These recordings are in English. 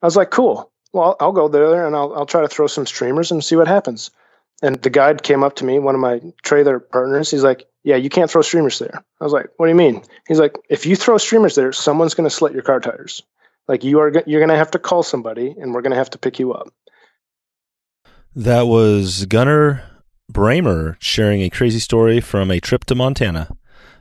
I was like, cool. Well, I'll go there and I'll try to throw some streamers and see what happens. And the guide came up to me, one of my trailer partners. He's like, yeah, you can't throw streamers there. I was like, what do you mean? He's like, if you throw streamers there, someone's going to slit your car tires. Like you're going to have to call somebody and we're going to have to pick you up. That was Gunnar Brammer sharing a crazy story from a trip to Montana.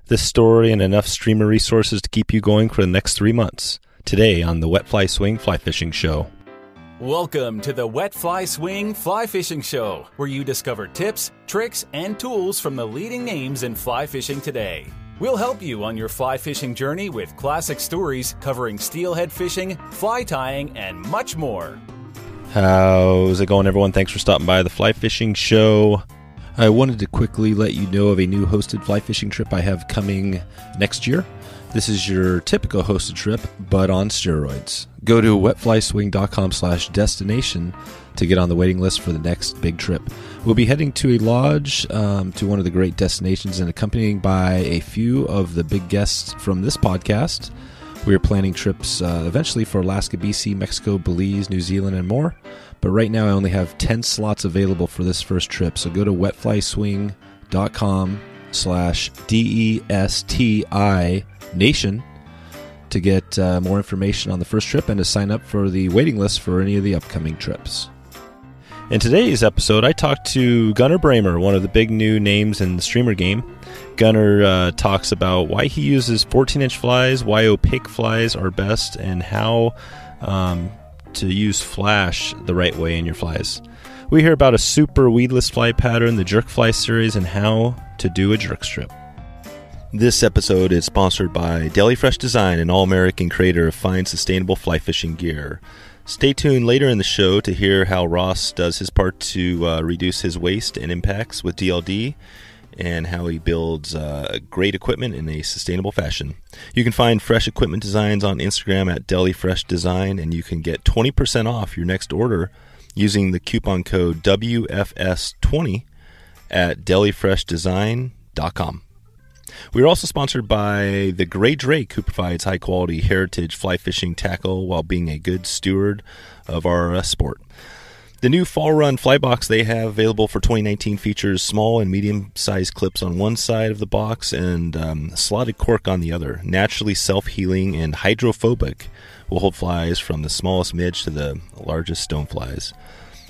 This story and enough streamer resources to keep you going for the next 3 months. Today on the Wet Fly Swing Fly Fishing Show. Welcome to the Wet Fly Swing Fly Fishing Show, where you discover tips, tricks, and tools from the leading names in fly fishing today. We'll help you on your fly fishing journey with classic stories covering steelhead fishing, fly tying, and much more. How's it going, everyone? Thanks for stopping by the Fly Fishing Show. I wanted to quickly let you know of a new hosted fly fishing trip I have coming next year. This is your typical hosted trip, but on steroids. Go to wetflyswing.com/destination to get on the waiting list for the next big trip. We'll be heading to a lodge to one of the great destinations and accompanying by a few of the big guests from this podcast. We are planning trips eventually for Alaska, BC, Mexico, Belize, New Zealand, and more. But right now I only have 10 slots available for this first trip. So go to wetflyswing.com/DESTI Nation to get more information on the first trip and to sign up for the waiting list for any of the upcoming trips. In today's episode, I talked to Gunnar Brammer, one of the big new names in the streamer game. Gunnar talks about why he uses 14-inch flies, why opaque flies are best, and how to use flash the right way in your flies. We hear about a super weedless fly pattern, the jerk fly series, and how to do a jerk strip. This episode is sponsored by Deli Fresh Design, an all-American creator of fine, sustainable fly fishing gear. Stay tuned later in the show to hear how Ross does his part to reduce his waste and impacts with DLD, and how he builds great equipment in a sustainable fashion. You can find fresh equipment designs on Instagram at Deli Fresh Design, and you can get 20% off your next order using the coupon code WFS20 at delifreshdesign.com. We are also sponsored by the Gray Drake, who provides high-quality heritage fly fishing tackle while being a good steward of our sport. The new Fall Run fly box they have available for 2019 features small and medium-sized clips on one side of the box and slotted cork on the other. Naturally self-healing and hydrophobic, will hold flies from the smallest midge to the largest stoneflies.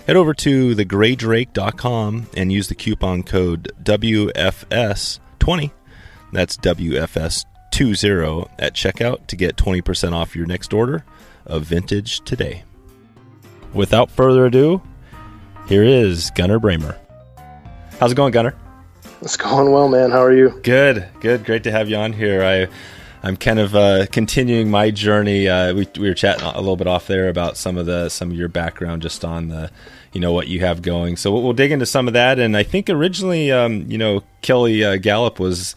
Head over to thegraydrake.com and use the coupon code WFS20. That's WFS20 at checkout to get 20% off your next order of vintage today. Without further ado, here is Gunnar Brammer. How's it going, Gunnar? It's going well, man. How are you? Good. Great to have you on here. I'm kind of continuing my journey. We were chatting a little bit off there about some of your background, just on the, what you have going. So we'll dig into some of that. And I think originally, Kelly Galloup was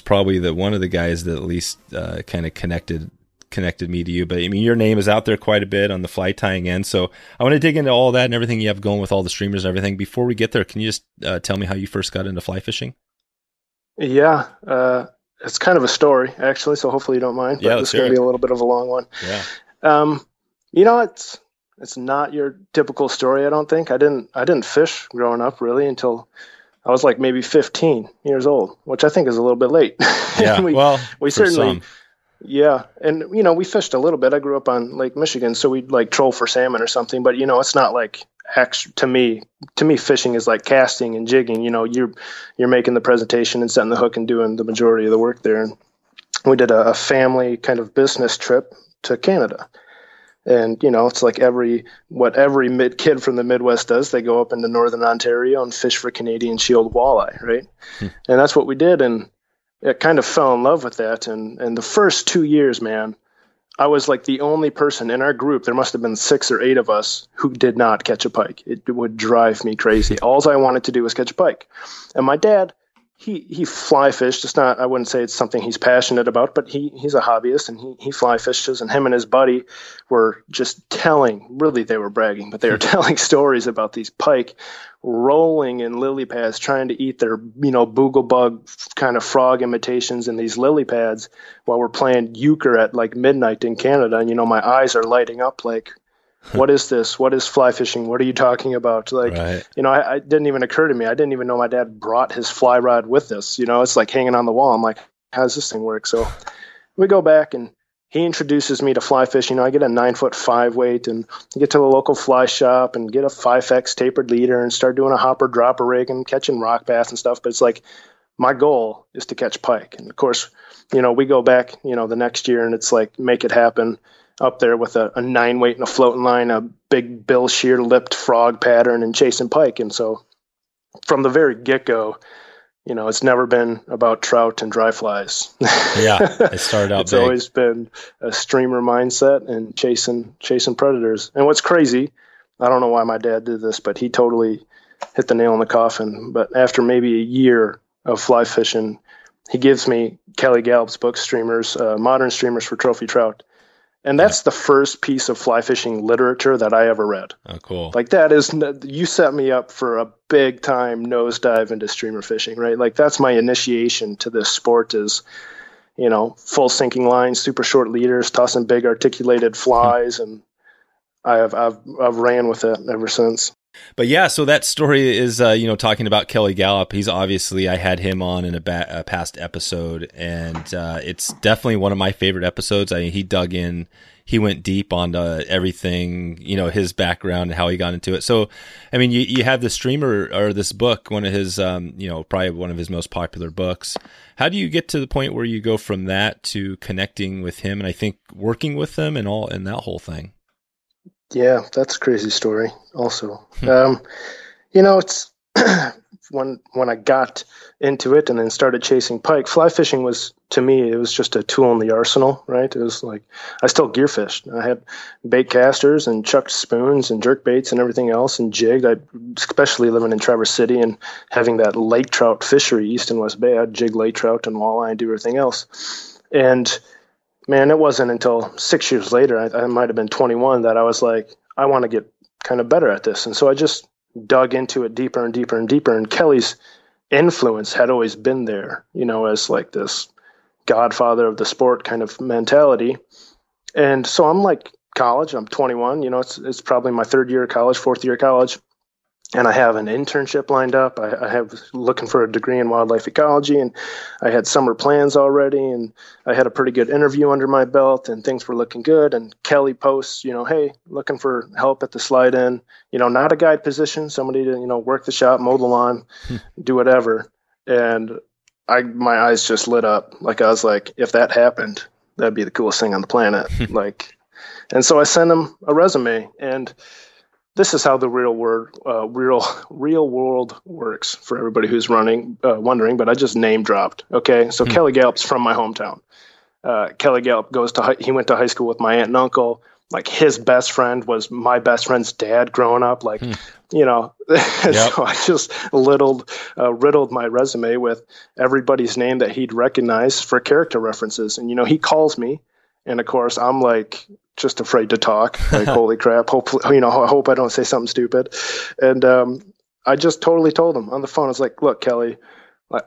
probably one of the guys that at least kind of connected me to you. But I mean, your name is out there quite a bit on the fly tying end. So I want to dig into all that and everything you have going with all the streamers and everything. Before we get there, can you just tell me how you first got into fly fishing? Yeah, it's kind of a story, actually, so hopefully you don't mind. Yeah, it's going to be a little bit of a long one. Yeah. It's not your typical story, I don't think. I didn't fish growing up, really, until I was like maybe 15 years old, which I think is a little bit late. Yeah, we certainly... Yeah, and we fished a little bit. I grew up on Lake Michigan, so we'd like troll for salmon or something. But it's not like to me, fishing is like casting and jigging. You're making the presentation and setting the hook and doing the majority of the work there. And we did a family kind of business trip to Canada, and it's like every kid from the Midwest does. They go up into northern Ontario and fish for Canadian shield walleye, right? And that's what we did, and I kind of fell in love with that. And the first 2 years, man, I was like the only person in our group. There must have been 6 or 8 of us who did not catch a pike. It would drive me crazy. All I wanted to do was catch a pike. And my dad, he fly fished. It's not, I wouldn't say it's something he's passionate about, but he's a hobbyist, and he fly fishes. And him and his buddy were just really, they were bragging, but they were telling stories about these pike rolling in lily pads, trying to eat their, boogle bug kind of frog imitations in these lily pads while we're playing euchre at like midnight in Canada. And, my eyes are lighting up like, what is this? What is fly fishing? What are you talking about? Like, right. I didn't even occur to me. I didn't even know my dad brought his fly rod with us. It's like hanging on the wall. I'm like, how does this thing work? So we go back and he introduces me to fly fishing. I get a 9'5" weight and get to the local fly shop and get a 5X tapered leader and start doing a hopper dropper rig and catching rock bass and stuff. But it's like, my goal is to catch pike. And of course, we go back, the next year and it's like, make it happen up there with a 9 weight and a floating line, a big bill shear lipped frog pattern and chasing pike. And so from the very get go, it's never been about trout and dry flies. Yeah, it started out It's always been a streamer mindset and chasing predators. And what's crazy, I don't know why my dad did this, but he totally hit the nail in the coffin. But after maybe a year of fly fishing, he gives me Kelly Galloup's book, Streamers, Modern Streamers for Trophy Trout. And that's the first piece of fly fishing literature that I ever read. Oh, cool. Like you set me up for a big time nosedive into streamer fishing, right? Like that's my initiation to this sport is, full sinking lines, super short leaders, tossing big articulated flies. And I've ran with it ever since. But yeah, so that story is, talking about Kelly Galloup. He's obviously, I had him on in a past episode, and it's definitely one of my favorite episodes. I mean, he dug in, he went deep on everything, his background and how he got into it. So, I mean, you have the streamer or this book, one of his, probably one of his most popular books. How do you get to the point where you go from that to connecting with him and I think working with him and that whole thing? Yeah, that's a crazy story also. It's when I got into it and then started chasing pike, fly fishing was, to me, it was just a tool in the arsenal, right? It was like, I still gear fished. I had bait casters and chucked spoons and jerk baits and everything else and jigged. Especially living in Traverse City and having that lake trout fishery east and west bay, I'd jig lake trout and walleye and do everything else. And man, it wasn't until 6 years later, I might have been 21, that I was like, I want to get kind of better at this. And so I just dug into it deeper and deeper and deeper. And Kelly's influence had always been there, as like this godfather of the sport kind of mentality. And so I'm like college, I'm 21, it's probably my third year of college, fourth year of college. And I have an internship lined up. I have looking for a degree in wildlife ecology, and I had summer plans already, and I had a pretty good interview under my belt, and things were looking good. And Kelly posts, hey, looking for help at the slide in, not a guide position, somebody to, work the shop, mow the lawn, do whatever. And my eyes just lit up. Like, I was like, if that happened, that'd be the coolest thing on the planet. And so I sent him a resume, and this is how the real world works for everybody who's wondering, but I just name dropped. Okay. So Kelly Galloup's from my hometown. Kelly Galloup he went to high school with my aunt and uncle. Like, his best friend was my best friend's dad growing up. Like, so I just riddled my resume with everybody's name that he'd recognize for character references. And, he calls me. And of course, I'm like just afraid to talk. Like, holy crap! Hopefully, I hope I don't say something stupid. And I just totally told him on the phone. I was like, "Look, Kelly,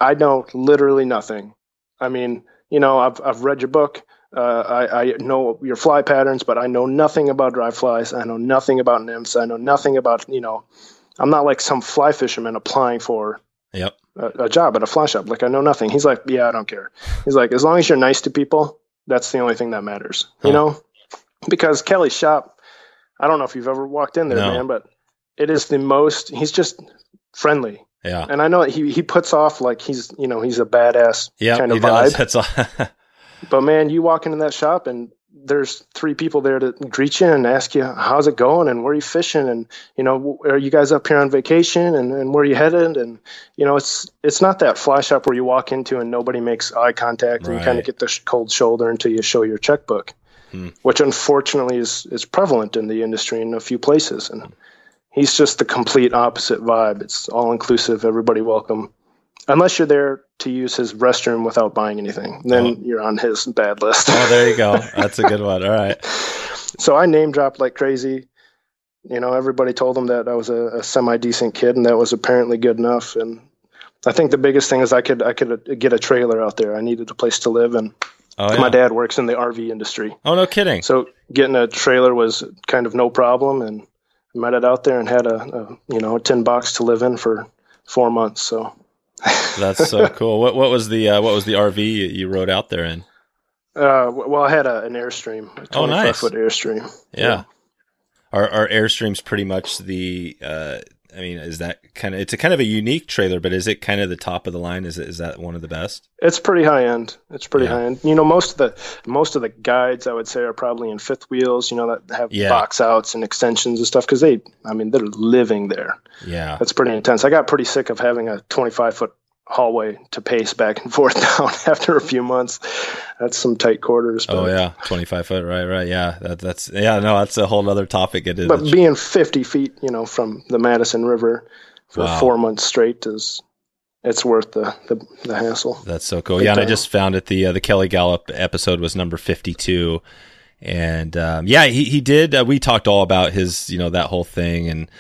I know literally nothing. I mean, I've read your book. I know your fly patterns, but I know nothing about dry flies. I know nothing about nymphs. I know nothing about I'm not like some fly fisherman applying for a job at a fly shop. Like, I know nothing." He's like, "Yeah, I don't care." He's like, "As long as you're nice to people, that's the only thing that matters, because Kelly's shop, I don't know if you've ever walked in there, man, but it is he's just friendly. Yeah. And I know he puts off like he's a badass kind of vibe. But man, you walk into that shop and there's 3 people there to greet you and ask you, how's it going? And where are you fishing? And, are you guys up here on vacation? And where are you headed? And, it's not that fly shop where you walk into and nobody makes eye contact and you kind of get the cold shoulder until you show your checkbook, which unfortunately is prevalent in the industry in a few places. And he's just the complete opposite vibe. It's all inclusive, everybody welcome. Unless you're there to use his restroom without buying anything, then you're on his bad list. Oh, there you go. That's a good one. All right. So I name dropped like crazy. Everybody told him that I was a semi-decent kid, and that was apparently good enough. And I think the biggest thing is I could get a trailer out there. I needed a place to live, and Oh, yeah. My dad works in the RV industry. Oh, no kidding. So getting a trailer was kind of no problem, and I met it out there and had a tin box to live in for 4 months. So that's so cool. What was the RV you rode out there in? Well, I had an Airstream, a 25-foot Airstream. Yeah. Are Airstreams pretty much the? I mean, is that kind of? It's a kind of a unique trailer, but is it kind of the top of the line? Is that one of the best? It's pretty high end. High end. Most of the guides I would say are probably in fifth wheels. That have box outs and extensions and stuff because they're living there. Yeah, that's pretty intense. I got pretty sick of having a 25-foot hallway to pace back and forth down after a few months. That's some tight quarters. But, 25 foot, right. Yeah, that's a whole other topic. It is. But being 50 feet, from the Madison River for 4 months straight it's worth the hassle. That's so cool. And I just found it. The Kelly Galloup episode was number 52, and he did. We talked all about his, that whole thing and.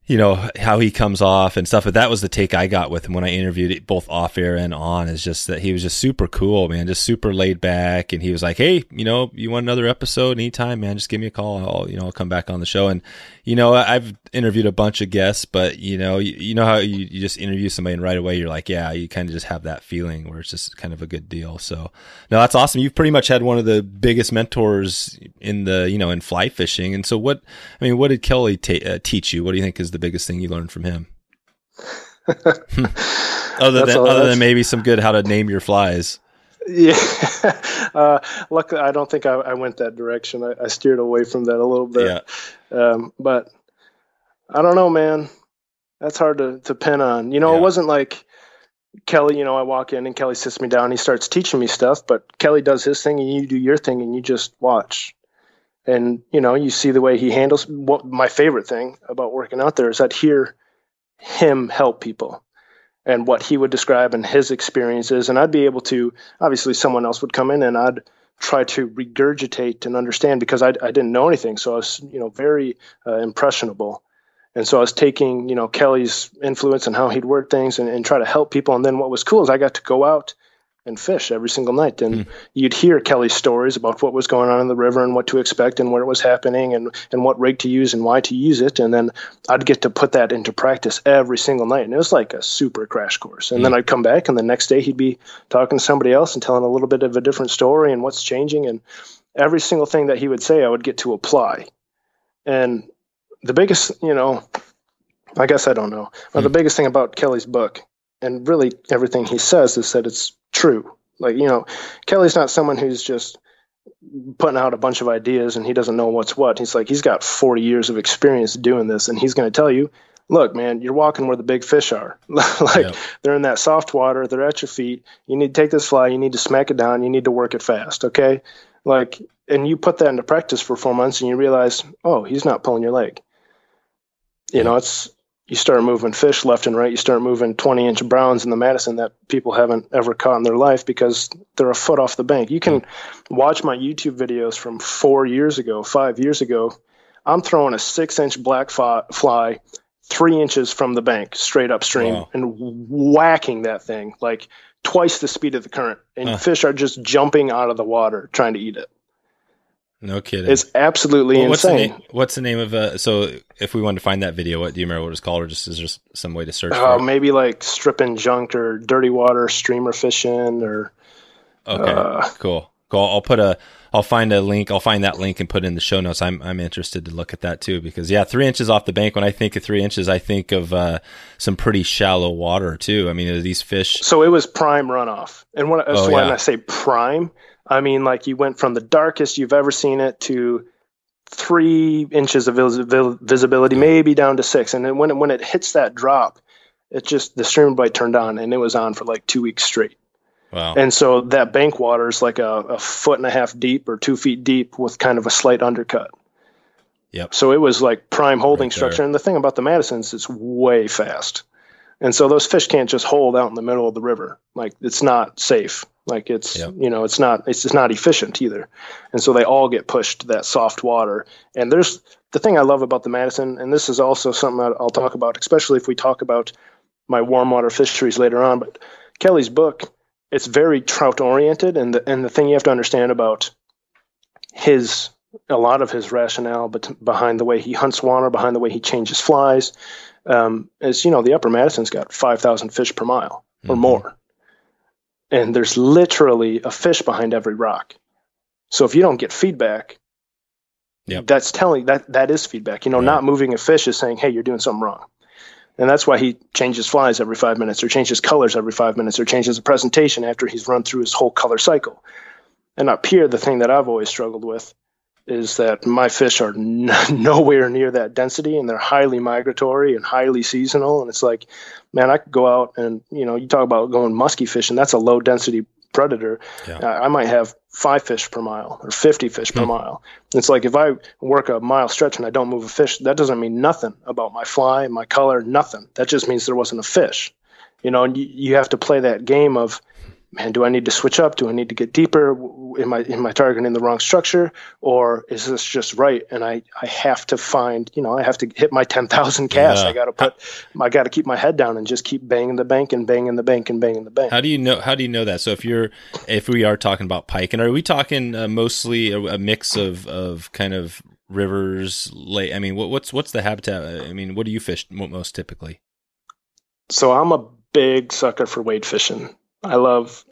How he comes off and stuff. But that was the take I got with him when I interviewed it, both off air and on, is just that he was just super cool, man, just super laid back. And he was like, hey, you want another episode anytime, man, just give me a call. I'll come back on the show. And, I've interviewed a bunch of guests, but you know how you just interview somebody and right away you're like, yeah, you kind of just have that feeling where it's just kind of a good deal. So no, that's awesome. You've pretty much had one of the biggest mentors in the, in fly fishing. And so what did Kelly teach you? What do you think is the biggest thing you learned from him? other than maybe some good how to name your flies. Yeah. Luckily, I don't think I went that direction. I steered away from that a little bit. Yeah. But I don't know, man. That's hard to pin on. It wasn't like Kelly, I walk in and Kelly sits me down and he starts teaching me stuff, but Kelly does his thing and you do your thing and you just watch. And, you see the way he handles. What my favorite thing about working out there is I'd hear him help people and what he would describe and his experiences. And I'd be able to, obviously someone else would come in and I'd try to regurgitate and understand because I didn't know anything. So I was, very impressionable. And so I was taking, Kelly's influence and how he'd word things and try to help people. And then what was cool is I got to go out and fish every single night. And you'd hear Kelly's stories about what was going on in the river and what to expect and where it was happening and what rig to use and why to use it. And then I'd get to put that into practice every single night. And it was like a super crash course. And then I'd come back and the next day he'd be talking to somebody else and telling a little bit of a different story and what's changing. And every single thing that he would say, I would get to apply. And the biggest, I guess I don't know. Well, the biggest thing about Kelly's book and really everything he says is that it's true. Like, Kelly's not someone who's just putting out a bunch of ideas and he doesn't know what's what. He's like, he's got 40 years of experience doing this. And he's going to tell you, look, man, you're walking where the big fish are. They're in that soft water. They're at your feet. You need to take this fly. You need to smack it down. You need to work it fast. Okay. And you put that into practice for 4 months and you realize, oh, he's not pulling your leg. You start moving fish left and right. You start moving 20-inch browns in the Madison that people haven't ever caught in their life because they're a foot off the bank. You can watch my YouTube videos from 5 years ago. I'm throwing a 6-inch black fly 3 inches from the bank straight upstream and whacking that thing like twice the speed of the current. And fish are just jumping out of the water trying to eat it. No kidding. It's absolutely insane. What's the name of so if we wanted to find that video, do you remember what it's called, or is there some way to search for it? Maybe like stripping junk or dirty water streamer fishing or. Okay, cool. I'll find a link. I'll find that link and put it in the show notes. I'm interested to look at that too, because 3 inches off the bank. When I think of 3 inches, I think of some pretty shallow water too. I mean, are these fish? So it was prime runoff. And when I say prime, I mean, like you went from the darkest you've ever seen it to 3 inches of visibility, maybe down to 6. And then when it hits that drop, the stream bite turned on and it was on for like 2 weeks straight. Wow. And so that bank water is like a 1.5 feet deep or 2 feet deep with kind of a slight undercut. Yep. So it was like prime holding structure. And the thing about the Madisons, it's way fast. And so those fish can't just hold out in the middle of the river. Like it's not safe. Like it's, it's just not efficient either. And so they all get pushed to that soft water. And there's the thing I love about the Madison, and this is also something I'll talk about, especially if we talk about my warm water fisheries later on. But Kelly's book, it's very trout oriented. And the thing you have to understand about a lot of his rationale behind the way he hunts water, behind the way he changes flies, is, the Upper Madison's got 5,000 fish per mile or more. And there's literally a fish behind every rock. So if you don't get feedback, that's telling that is feedback. Not moving a fish is saying, hey, you're doing something wrong. And that's why he changes flies every 5 minutes, or changes colors every 5 minutes, or changes the presentation after he's run through his whole color cycle. And up here, the thing that I've always struggled with is that my fish are nowhere near that density, and they're highly migratory and highly seasonal. And it's like, man, I could go out and, you talk about going musky fishing. That's a low density predator. I might have 5 fish per mile or 50 fish per mile. It's like, if I work a mile stretch and I don't move a fish, that doesn't mean nothing about my fly, my color, nothing. That just means there wasn't a fish, and you have to play that game of, man, do I need to switch up? Do I need to get deeper? Am I targeting the wrong structure, or is this just right? And I have to find, I have to hit my 10,000 casts. I got to keep my head down and just keep banging the bank and banging the bank and banging the bank. How do you know that? So if we are talking about pike, and are we talking mostly a mix of kind of rivers, lake? I mean, what's the habitat? I mean, what do you fish most typically? So I'm a big sucker for wade fishing. I love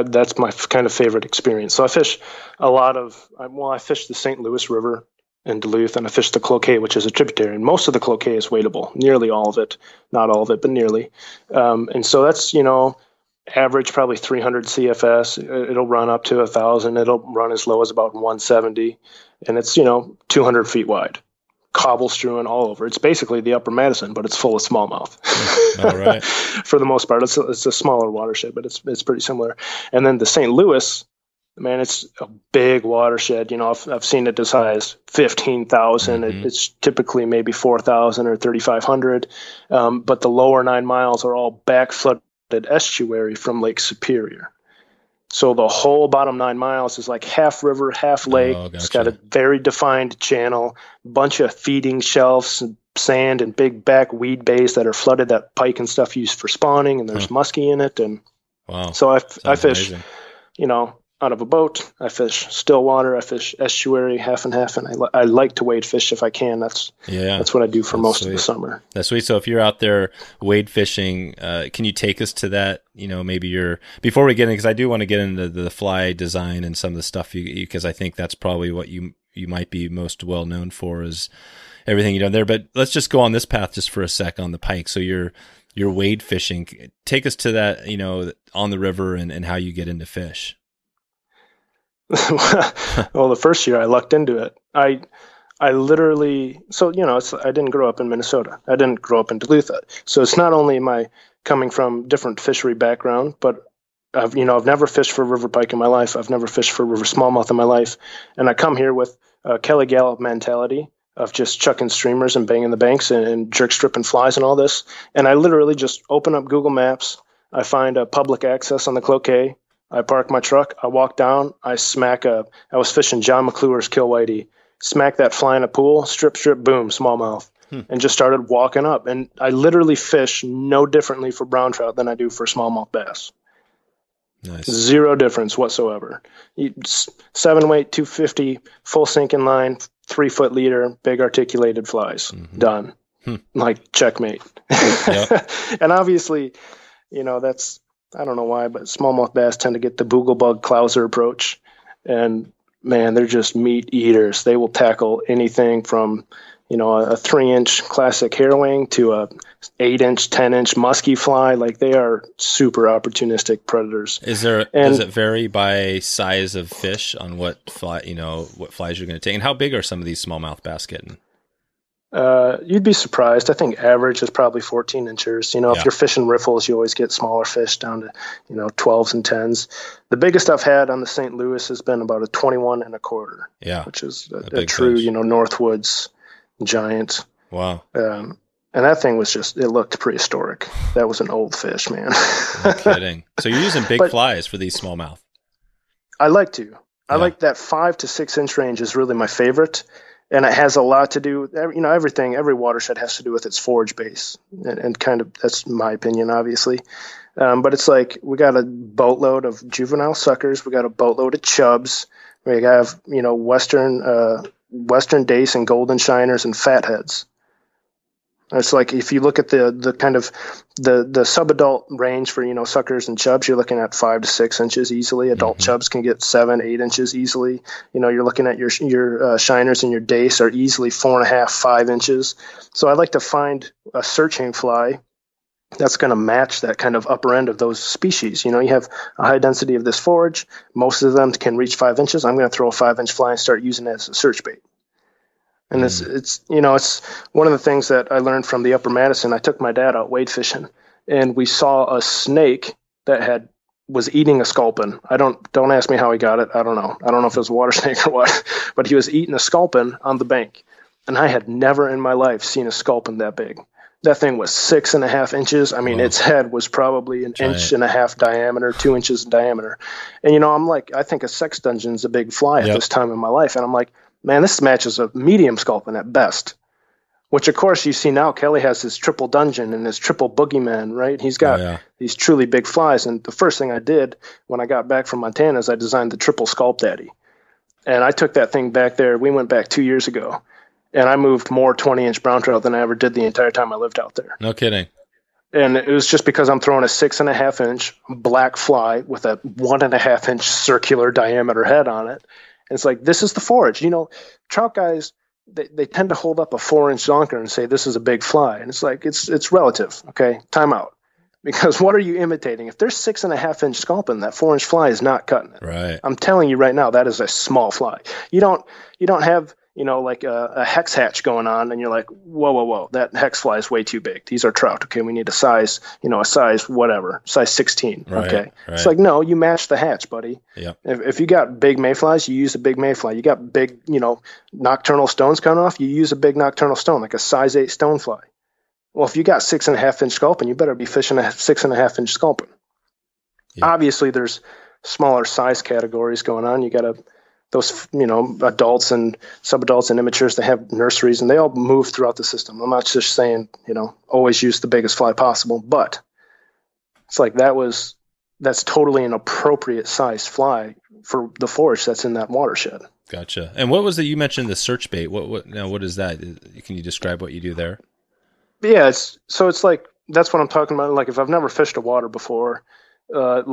that's my kind of favorite experience. So I fish I fish the St. Louis River in Duluth, and I fish the Cloquet, which is a tributary. And most of the Cloquet is wadeable, nearly all of it, not all of it, but nearly. And so that's, average probably 300 CFS. It'll run up to 1,000. It'll run as low as about 170. And it's, 200 feet wide. Cobble strewn all over. It's basically the Upper Madison, but it's full of smallmouth. All right. For the most part, it's a smaller watershed, but it's pretty similar. And then the St. Louis, man, it's a big watershed. I've seen it as high as 15,000. It's typically maybe 4,000 or 3,500. But the lower 9 miles are all back flooded estuary from Lake Superior. So the whole bottom 9 miles is like half river, half lake. Oh, gotcha. It's got a very defined channel, bunch of feeding shelves, and sand, and big back weed bays that are flooded that pike and stuff use for spawning, and there's muskie in it. And so I fish, amazing. Out of a boat. I fish still water. I fish estuary, half and half, and I like to wade fish if I can. That's what I do for most of the summer. That's sweet. So if you're out there wade fishing, can you take us to that? Maybe before we get in, because I do want to get into the fly design and some of the stuff because I think that's probably what you might be most well known for, is everything you've done there. But let's just go on this path just for a sec on the pike. So you're wade fishing. Take us to that, on the river and how you get into fish. Well, the first year I lucked into it. I literally, I didn't grow up in Minnesota. I didn't grow up in Duluth. So it's not only my coming from different fishery background, but I've never fished for river pike in my life. I've never fished for river smallmouth in my life. And I come here with a Kelly Galloup mentality of just chucking streamers and banging the banks and jerk stripping flies and all this. And I literally just open up Google Maps. I find a public access on the Cloquet. I park my truck, I walk down, I was fishing John McClure's Kill Whitey, smack that fly in a pool, strip, boom, smallmouth, and just started walking up. And I literally fish no differently for brown trout than I do for smallmouth bass. Nice. Zero difference whatsoever. 7-weight, 250, full sinking line, 3-foot leader, big articulated flies. Done. Like checkmate. Yep. And obviously, that's, I don't know why, but smallmouth bass tend to get the booglebug clouser approach. And man, they're just meat eaters. They will tackle anything from, a 3-inch classic hairwing to a 8-inch, 10-inch musky fly. Like, they are super opportunistic predators. Does it vary by size of fish on what flies you're going to take? And how big are some of these smallmouth bass getting? You'd be surprised. I think average is probably 14 inches. If you're fishing riffles, you always get smaller fish down to, 12s and 10s. The biggest I've had on the St. Louis has been about a 21 1/4. Yeah. Which is a true, fish. Northwoods giant. Wow. And that thing was it looked prehistoric. That was an old fish, man. No kidding. So you're using big flies for these smallmouth. I like to. I like that 5 to 6 inch range is really my favorite. And it has a lot to do with, everything, every watershed has to do with its forage base. And kind of, that's my opinion, obviously. But it's like, we got a boatload of juvenile suckers. We got a boatload of chubs. We have, Western dace and golden shiners and fatheads. It's like, if you look at the kind of the subadult range for, suckers and chubs, you're looking at 5 to 6 inches easily. Adult chubs can get 7, 8 inches easily. You're looking at your shiners and your dace are easily 4.5, 5 inches. So I like to find a searching fly that's going to match that kind of upper end of those species. You have a high density of this forage. Most of them can reach 5 inches. I'm going to throw a 5-inch fly and start using it as a search bait. And it's one of the things that I learned from the Upper Madison. I took my dad out wade fishing, and we saw a snake that was eating a sculpin. Don't ask me how he got it. I don't know. I don't know if it was a water snake or what, but he was eating a sculpin on the bank. And I had never in my life seen a sculpin that big. That thing was 6.5 inches. I mean, Its head was probably an inch and a half diameter, 2 inches in diameter. And, I'm like, I think a sex dungeon's a big fly at this time in my life. And I'm like, man, this matches a medium sculpin at best, which, of course, you see now Kelly has his triple dungeon and his triple boogeyman, right? He's got these truly big flies. And the first thing I did when I got back from Montana is I designed the triple Sculp Daddy. And I took that thing back there. We went back 2 years ago, and I moved more 20-inch brown trout than I ever did the entire time I lived out there. No kidding. And it was just because I'm throwing a 6.5-inch black fly with a 1.5-inch circular diameter head on it. It's like, this is the forage. Trout guys, they tend to hold up a 4-inch zonker and say, this is a big fly. And it's like, it's relative. Okay. Time out. Because what are you imitating? If there's 6.5-inch sculpin, that 4-inch fly is not cutting it. Right. I'm telling you right now, that is a small fly. You don't have, like a hex hatch going on, and you're like, whoa, that hex fly is way too big. These are trout. Okay. We need a size whatever, size 16. Right, okay. Right. It's like, no, you match the hatch, buddy. Yeah. If you got big mayflies, you use a big mayfly. You got big, nocturnal stones coming off, you use a big nocturnal stone, like a size 8 stonefly. Well, if you got 6.5-inch sculpin, you better be fishing a 6.5-inch sculpin. Yeah. Obviously, there's smaller size categories going on. You got those, adults and subadults and immatures, they have nurseries, and they all move throughout the system. I'm not just saying, always use the biggest fly possible, but it's like that's totally an appropriate size fly for the forage that's in that watershed. Gotcha. And what was it you mentioned, the search bait? What is that? Can you describe what you do there? Yeah, it's like, that's what I'm talking about. Like, if I've never fished a water before, a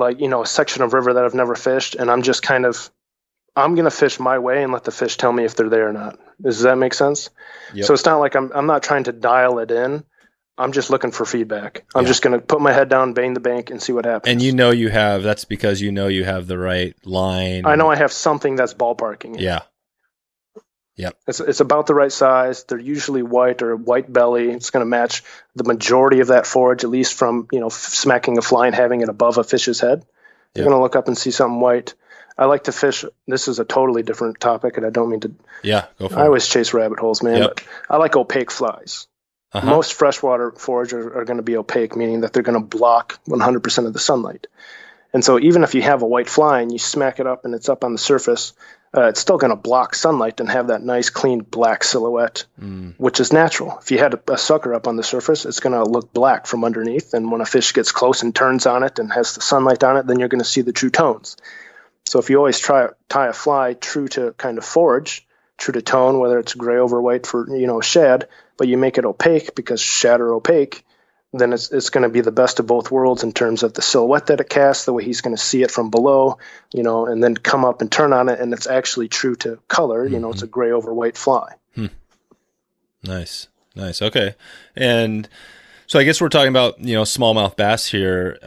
section of river that I've never fished, and I'm just I'm going to fish my way and let the fish tell me if they're there or not. Does that make sense? Yep. So it's not like I'm not trying to dial it in. I'm just looking for feedback. I'm just going to put my head down, bang the bank, and see what happens. And that's because you have the right line. I know I have something that's ballparking it. Yeah. Yep. It's about the right size. They're usually white or white belly. It's going to match the majority of that forage, at least from, smacking a fly and having it above a fish's head. You're going to look up and see something white. I like to fish. This is a totally different topic, and I don't mean to. Yeah, go for it. I always chase rabbit holes, man. Yep. But I like opaque flies. Uh-huh. Most freshwater foragers are going to be opaque, meaning that they're going to block 100% of the sunlight. And so even if you have a white fly and you smack it up and it's up on the surface, it's still going to block sunlight and have that nice, clean black silhouette, which is natural. If you had a sucker up on the surface, it's going to look black from underneath. And when a fish gets close and turns on it and has the sunlight on it, then you're going to see the true tones. So if you always tie a fly true to kind of forage, true to tone, whether it's gray over white for, shad, but you make it opaque because shad are opaque, then it's going to be the best of both worlds in terms of the silhouette that it casts, the way he's going to see it from below, and then come up and turn on it, and it's actually true to color. It's a gray over white fly. Nice. Okay. And so I guess we're talking about, smallmouth bass here.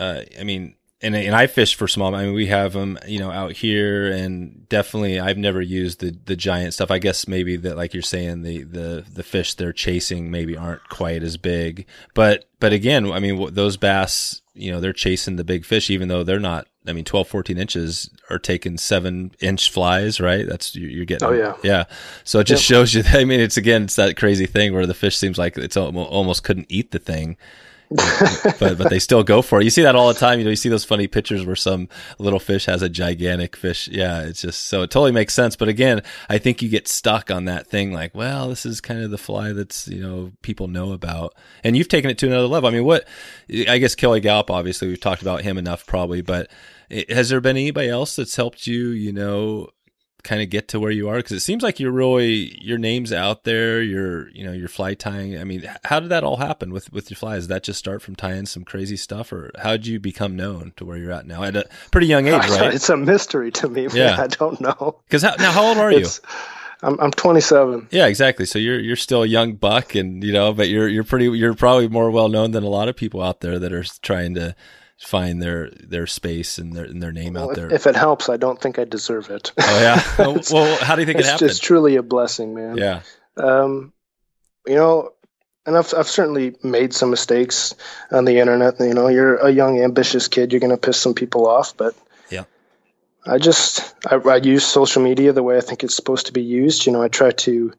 And I fish for smallmouth. I mean, we have them, out here, and definitely I've never used the giant stuff. I guess maybe that, like you're saying, the fish they're chasing maybe aren't quite as big. But again, I mean, those bass, they're chasing the big fish, even though they're not. 12, 14 inches are taking 7-inch flies, right? That's you're getting. Oh yeah. Yeah. So it just shows you. It's that crazy thing where the fish seems like it's almost couldn't eat the thing. but they still go for it. You see that all the time. You see those funny pictures where some little fish has a gigantic fish. Yeah, it's just, so it totally makes sense. But again, I think you get stuck on that thing like, well, this is kind of the fly that's, people know about. And you've taken it to another level. I mean, I guess Kelly Galloup, obviously, we've talked about him enough probably, but has there been anybody else that's helped you, kind of get to where you are? Because it seems like your name's out there, you're fly tying. I mean, how did that all happen with your flies? Did that just start from tying some crazy stuff, or how did you become known to where you're at now at a pretty young age, right? It's a mystery to me, man. Yeah. I don't know. Because how old are you? I'm 27. Yeah, exactly. So you're still a young buck, and but you're probably more well known than a lot of people out there that are trying to find their space and their name out there. If it helps, I don't think I deserve it. Oh yeah. Well, how do you think it happened? It's truly a blessing, man. Yeah. And I've certainly made some mistakes on the internet. You're a young, ambitious kid. You're going to piss some people off, but yeah. I use social media the way I think it's supposed to be used. I try to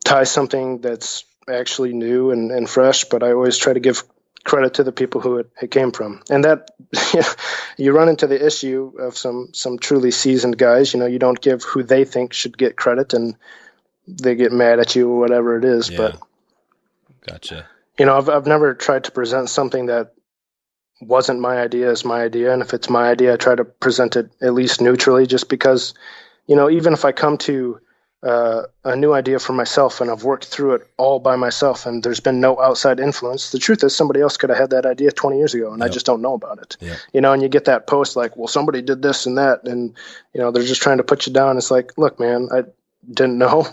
tie something that's actually new and fresh, but I always try to give credit to the people who it came from. And that you run into the issue of some truly seasoned guys. You don't give who they think should get credit, and they get mad at you or whatever it is. Yeah. But gotcha. I've never tried to present something that wasn't my idea as my idea. And if it's my idea, I try to present it at least neutrally, just because, even if I come to a new idea for myself and I've worked through it all by myself and there's been no outside influence, the truth is somebody else could have had that idea 20 years ago and I just don't know about it. Yeah. And you get that post like, well, somebody did this and that, and they're just trying to put you down. It's like, look, man, I didn't know.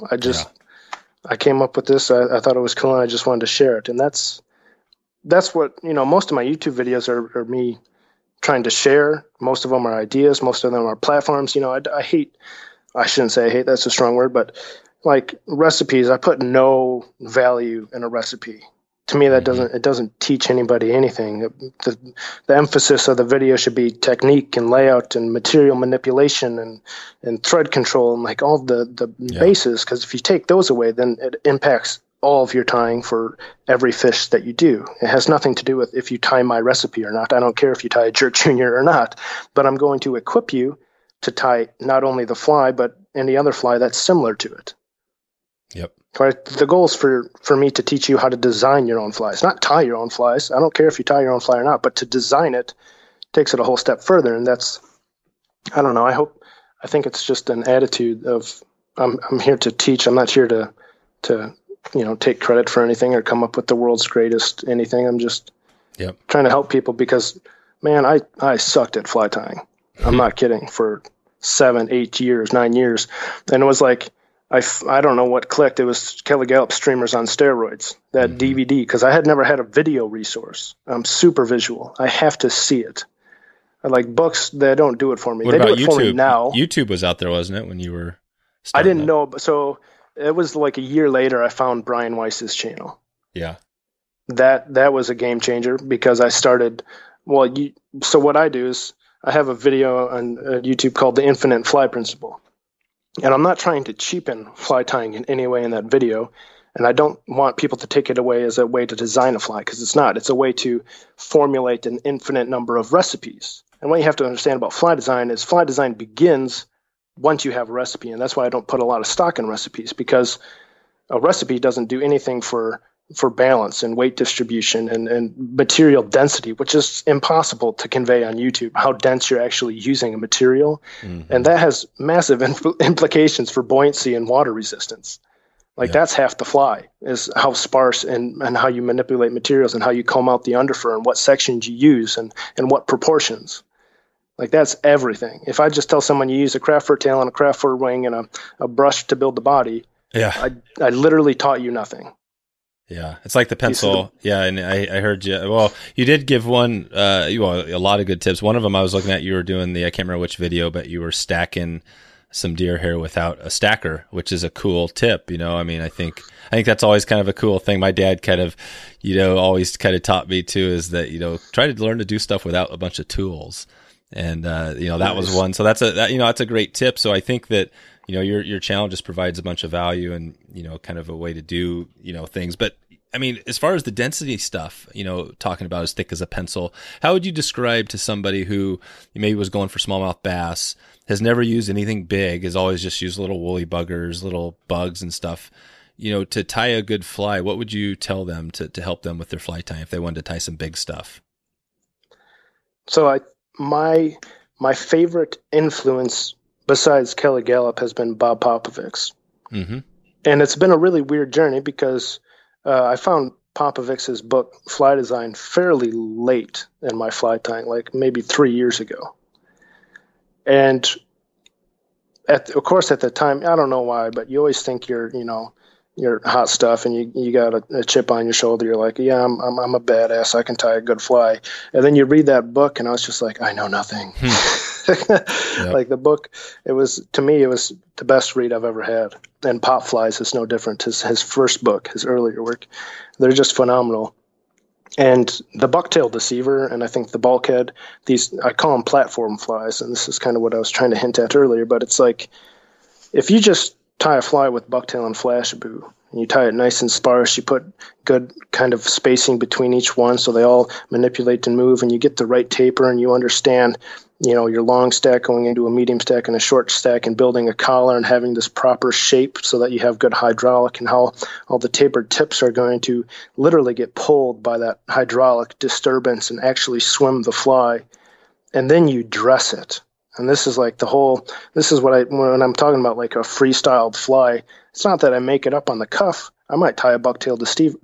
I came up with this. I thought it was cool and I just wanted to share it. And that's what, most of my YouTube videos are me trying to share. Most of them are ideas. Most of them are platforms. I shouldn't say I hate, that's a strong word, but like recipes, I put no value in a recipe. To me, that doesn't teach anybody anything. The emphasis of the video should be technique and layout and material manipulation and thread control and like all the bases. Because if you take those away, then it impacts all of your tying for every fish that you do. It has nothing to do with if you tie my recipe or not. I don't care if you tie a jerk junior or not, but I'm going to equip you to tie not only the fly, but any other fly that's similar to it. Yep. Right. The goal is for me to teach you how to design your own flies, not tie your own flies. I don't care if you tie your own fly or not, but to design it takes it a whole step further. And that's, I don't know. I think it's just an attitude of I'm here to teach. I'm not here to take credit for anything or come up with the world's greatest anything. I'm just trying to help people because, man, I sucked at fly tying. I'm not kidding, for 7, 8 years, 9 years. And it was like, I don't know what clicked. It was Kelly Galloup Streamers on Steroids, that DVD, because I had never had a video resource. I'm super visual. I have to see it. I like books, they don't do it for me. What they about do it YouTube? For me now. YouTube was out there, wasn't it, when you were I didn't know. So it was like a year later I found Brian Weiss's channel. Yeah. That was a game changer because I started, so what I do is, I have a video on YouTube called The Infinite Fly Principle. And I'm not trying to cheapen fly tying in any way in that video. And I don't want people to take it away as a way to design a fly, because it's not. It's a way to formulate an infinite number of recipes. And what you have to understand about fly design begins once you have a recipe. And that's why I don't put a lot of stock in recipes, because a recipe doesn't do anything for balance and weight distribution and material density, which is impossible to convey on YouTube, how dense you're actually using a material. And that has massive implications for buoyancy and water resistance. That's half the fly, is how sparse and how you manipulate materials and how you comb out the underfur and what sections you use and what proportions. That's everything. If I just tell someone you use a craft fur tail and a craft fur wing and a brush to build the body, I literally taught you nothing. Yeah, it's like the pencil. Yeah, and I heard you. Well, you did give one, a lot of good tips. One of them I was looking at, you were doing I can't remember which video, but you were stacking some deer hair without a stacker, which is a cool tip. I think that's always kind of a cool thing. My dad kind of, always kind of taught me too, is that, try to learn to do stuff without a bunch of tools. And, that was one. So that's a great tip. So I think that, your channel just provides a bunch of value and, kind of a way to do, things. But I mean, as far as the density stuff, talking about as thick as a pencil, how would you describe to somebody who maybe was going for smallmouth bass, has never used anything big, has always just used little woolly buggers, little bugs and stuff, to tie a good fly? What would you tell them to help them with their fly tying if they wanted to tie some big stuff? So my favorite influence besides Kelly Galloup has been Bob Popovic's. Mm-hmm. And it's been a really weird journey because I found Popovich's book, Fly Design, fairly late in my fly tying, like maybe 3 years ago. And of course, at the time, I don't know why, but you always think you're hot stuff, and you got a chip on your shoulder. You're like, yeah, I'm a badass. I can tie a good fly. And then you read that book, and I was just like, I know nothing. Yep. Like the book, to me, it was the best read I've ever had. And Pop Flies is no different. His first book, his earlier work, they're just phenomenal. And the bucktail deceiver, and I think the bulkhead, I call them platform flies, and this is kind of what I was trying to hint at earlier, but it's like, if you just tie a fly with bucktail and flashaboo, and you tie it nice and sparse, you put good kind of spacing between each one so they all manipulate and move, and you get the right taper, and you understand, your long stack going into a medium stack and a short stack, and building a collar and having this proper shape so that you have good hydraulic, and how all the tapered tips are going to literally get pulled by that hydraulic disturbance and actually swim the fly. And then you dress it. And this is like when I'm talking about like a freestyled fly, it's not that I make it up on the cuff. I might tie a bucktail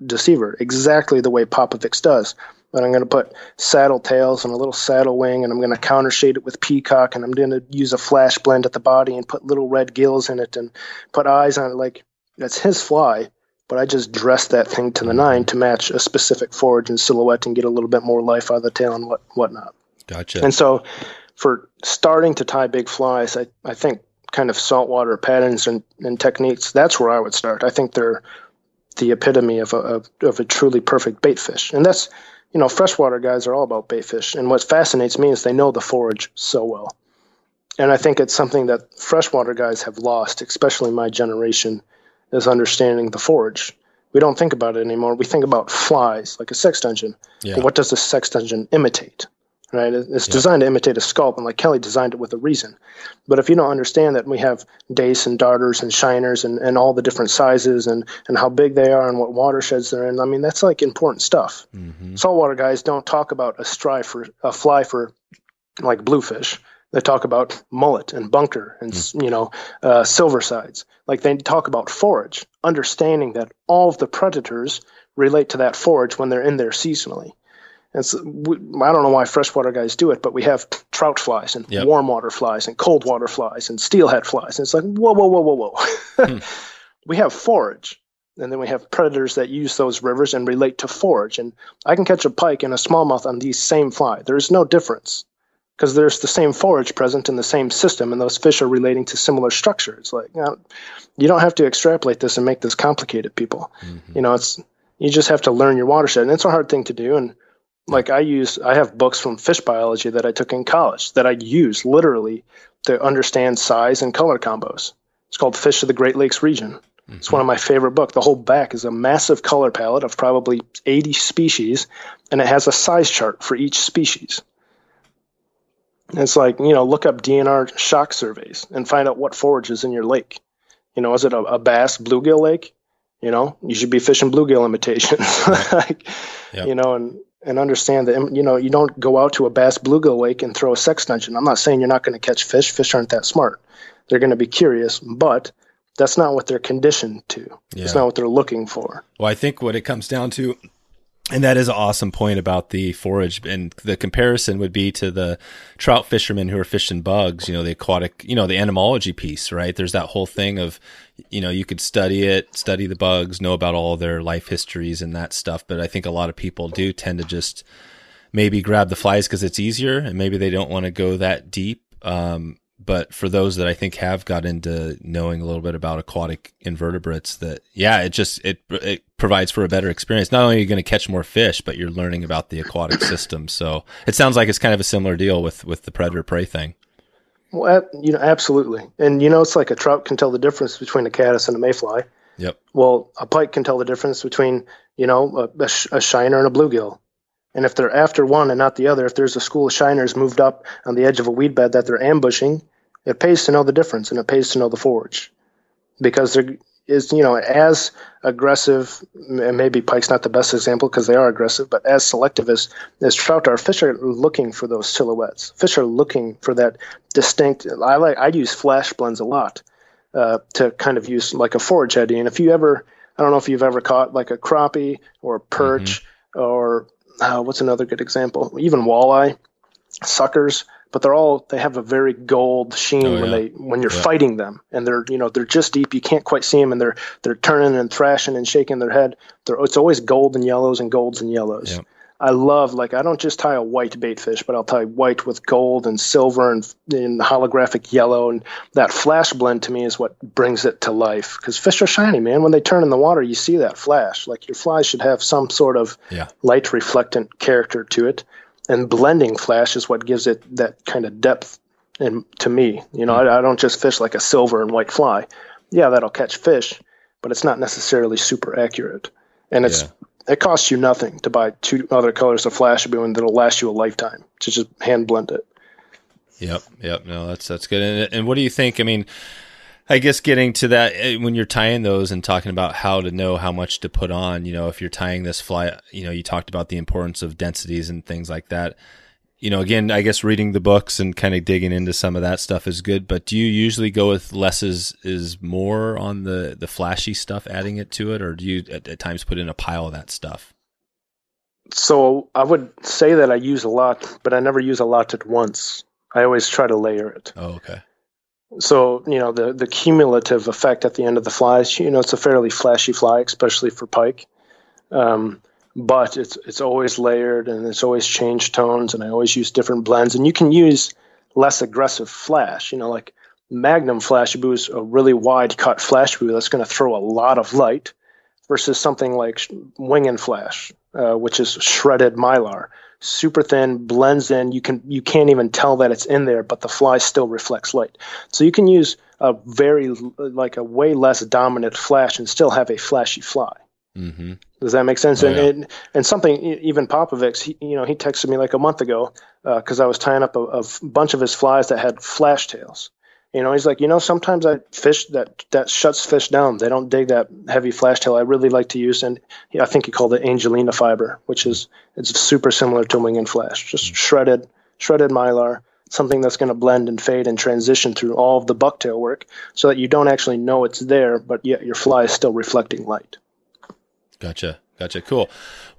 deceiver exactly the way Popovich does. But I'm going to put saddle tails and a little saddle wing, and I'm going to countershade it with peacock, and I'm going to use a flash blend at the body and put little red gills in it and put eyes on it. Like, that's his fly, but I just dress that thing to the nine to match a specific forage and silhouette and get a little bit more life out of the tail and whatnot. Gotcha. And so for starting to tie big flies, I think kind of saltwater patterns and techniques, that's where I would start. I think they're the epitome of a truly perfect bait fish. And that's, freshwater guys are all about bait fish. And what fascinates me is they know the forage so well. And I think it's something that freshwater guys have lost, especially my generation, is understanding the forage. We don't think about it anymore. We think about flies, like a sex dungeon. Yeah. But what does a sex dungeon imitate? Right? It's designed to imitate a sculp, and like Kelly designed it with a reason. But if you don't understand that we have dace and darters and shiners and all the different sizes and how big they are and what watersheds they're in, I mean, that's like important stuff. Mm-hmm. Saltwater guys don't talk about a fly for like bluefish. They talk about mullet and bunker and, silver sides. Like they talk about forage, understanding that all of the predators relate to that forage when they're in there seasonally. And so I don't know why freshwater guys do it, but we have trout flies and warm water flies and cold water flies and steelhead flies. And it's like, whoa. We have forage. And then we have predators that use those rivers and relate to forage. And I can catch a pike and a smallmouth on these same fly. There's no difference because there's the same forage present in the same system, and those fish are relating to similar structures. Like, you don't have to extrapolate this and make this complicated, people. Mm-hmm. You just have to learn your watershed. And it's a hard thing to do. And like I have books from fish biology that I took in college that I use literally to understand size and color combos. It's called Fish of the Great Lakes Region. Mm-hmm. It's one of my favorite books. The whole back is a massive color palette of probably 80 species, and it has a size chart for each species. And it's like, look up DNR shock surveys and find out what forage is in your lake. Is it a bass bluegill lake? You should be fishing bluegill imitations. And understand that, you don't go out to a bass bluegill lake and throw a sex dungeon. I'm not saying you're not going to catch fish. Fish aren't that smart. They're going to be curious, but that's not what they're conditioned to. Yeah. It's not what they're looking for. Well, I think what it comes down to, and that is an awesome point about the forage, and the comparison would be to the trout fishermen who are fishing bugs, the aquatic, the entomology piece, right? There's that whole thing of, you could study the bugs, know about all their life histories and that stuff. But I think a lot of people do tend to just maybe grab the flies because it's easier, and maybe they don't want to go that deep. But for those that I think have got into knowing a little bit about aquatic invertebrates, that, it provides for a better experience. Not only are you going to catch more fish, but you're learning about the aquatic system. So it sounds like it's kind of a similar deal with the predator-prey thing. Well, absolutely. And, it's like a trout can tell the difference between a caddis and a mayfly. Yep. Well, a pike can tell the difference between, a shiner and a bluegill. And if they're after one and not the other, if there's a school of shiners moved up on the edge of a weed bed that they're ambushing, it pays to know the difference, and it pays to know the forage. Because there is, as aggressive, and maybe pike's not the best example because they are aggressive, but as selective as trout are, fish are looking for those silhouettes. Fish are looking for that distinct. I use flash blends a lot to kind of use like a forage eddy. And I don't know if you've ever caught like a crappie or a perch or what's another good example? Even walleye, suckers. But they have a very gold sheen when you're fighting them, and they're just deep. You can't quite see them, and they're turning and thrashing and shaking their head. It's always gold and yellows and golds and yellows. Yep. I love, I don't just tie a white bait fish, but I'll tie white with gold and silver and holographic yellow, and that flash blend to me is what brings it to life. Because fish are shiny, man. When they turn in the water, you see that flash. Like your flies should have some sort of light reflectant character to it. And blending flash is what gives it that kind of depth. And to me, I don't just fish like a silver and white fly. Yeah, that'll catch fish, but it's not necessarily super accurate. And it costs you nothing to buy 2 other colors of flash blue that'll last you a lifetime to just hand blend it. Yep. No, that's good. And what do you think? I mean, I guess getting to that, when you're tying those and talking about how to know how much to put on, if you're tying this fly, you talked about the importance of densities and things like that. Again, I guess reading the books and kind of digging into some of that stuff is good, but do you usually go with less is more on the flashy stuff, adding it to it, or do you at times put in a pile of that stuff? So I would say that I use a lot, but I never use a lot at once. I always try to layer it. Oh, okay. So, the cumulative effect at the end of the flies, it's a fairly flashy fly, especially for pike. But it's always layered and it's always changed tones, and I always use different blends. And you can use less aggressive flash, like Magnum flash blue is a really wide cut flash blue that's going to throw a lot of light versus something like wing and flash, which is shredded mylar. Super thin, blends in. You can't even tell that it's in there, but the fly still reflects light. So you can use a way less dominant flash and still have a flashy fly. Mm-hmm. Does that make sense? And something, even Popovic's, he texted me like a month ago because I was tying up a bunch of his flies that had flash tails. He's like, sometimes I fish that shuts fish down. They don't dig that heavy flash tail. I really like to use, and I think he called it Angelina fiber, it's super similar to wing and flash, just shredded mylar, something that's going to blend and fade and transition through all of the bucktail work so that you don't actually know it's there, but yet your fly is still reflecting light. Gotcha. Cool.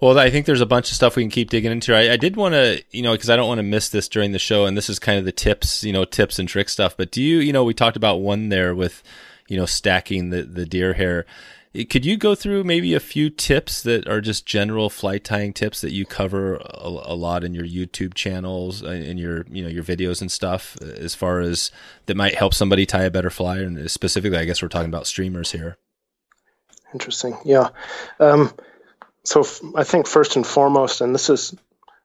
Well, I think there's a bunch of stuff we can keep digging into. I did want to, because I don't want to miss this during the show, and this is kind of the tips and trick stuff. But do you, we talked about one there with, stacking the deer hair. Could you go through maybe a few tips that are just general fly tying tips that you cover a lot in your YouTube channels, in your videos and stuff, as far as that might help somebody tie a better fly? And specifically, I guess we're talking about streamers here. Interesting. Yeah. So I think first and foremost, and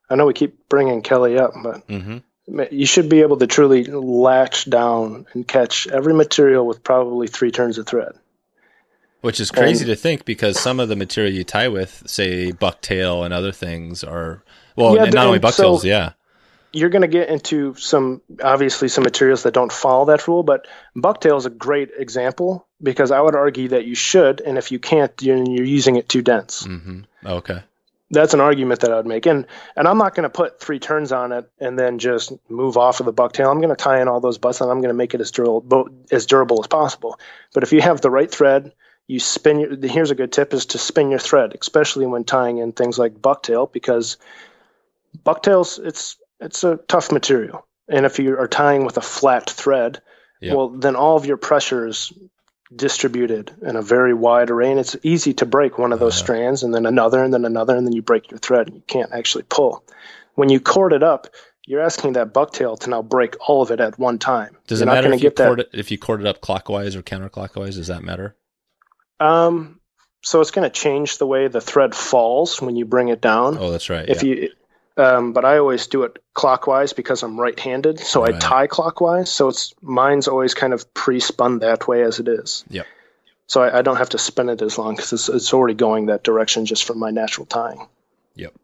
I know we keep bringing Kelly up, but you should be able to truly latch down and catch every material with probably 3 turns of thread. Which is crazy to think, because some of the material you tie with, say, bucktail and other things are, not only bucktails, You're going to get into some materials that don't follow that rule, but bucktail is a great example because I would argue that you should, and if you can't, you're using it too dense. Mm-hmm. Okay. That's an argument that I would make. And I'm not going to put 3 turns on it and then just move off of the bucktail. I'm going to tie in all those butts, and I'm going to make it as durable as possible. But if you have the right thread, you spin here's a good tip, is to spin your thread, especially when tying in things like bucktail, because bucktails, it's a tough material. And if you are tying with a flat thread, then all of your pressure is distributed in a very wide array, and it's easy to break one of those strands, and then another, and then another, and then you break your thread, and you can't actually pull. When you cord it up, you're asking that bucktail to now break all of it at one time. Does it matter if you cord it up clockwise or counterclockwise? Does that matter? So it's going to change the way the thread falls when you bring it down. Oh, that's right. But I always do it clockwise because I'm right-handed, so I tie clockwise. So mine's always kind of pre-spun that way as it is. Yep. So I don't have to spin it as long because it's already going that direction just from my natural tying. Yep.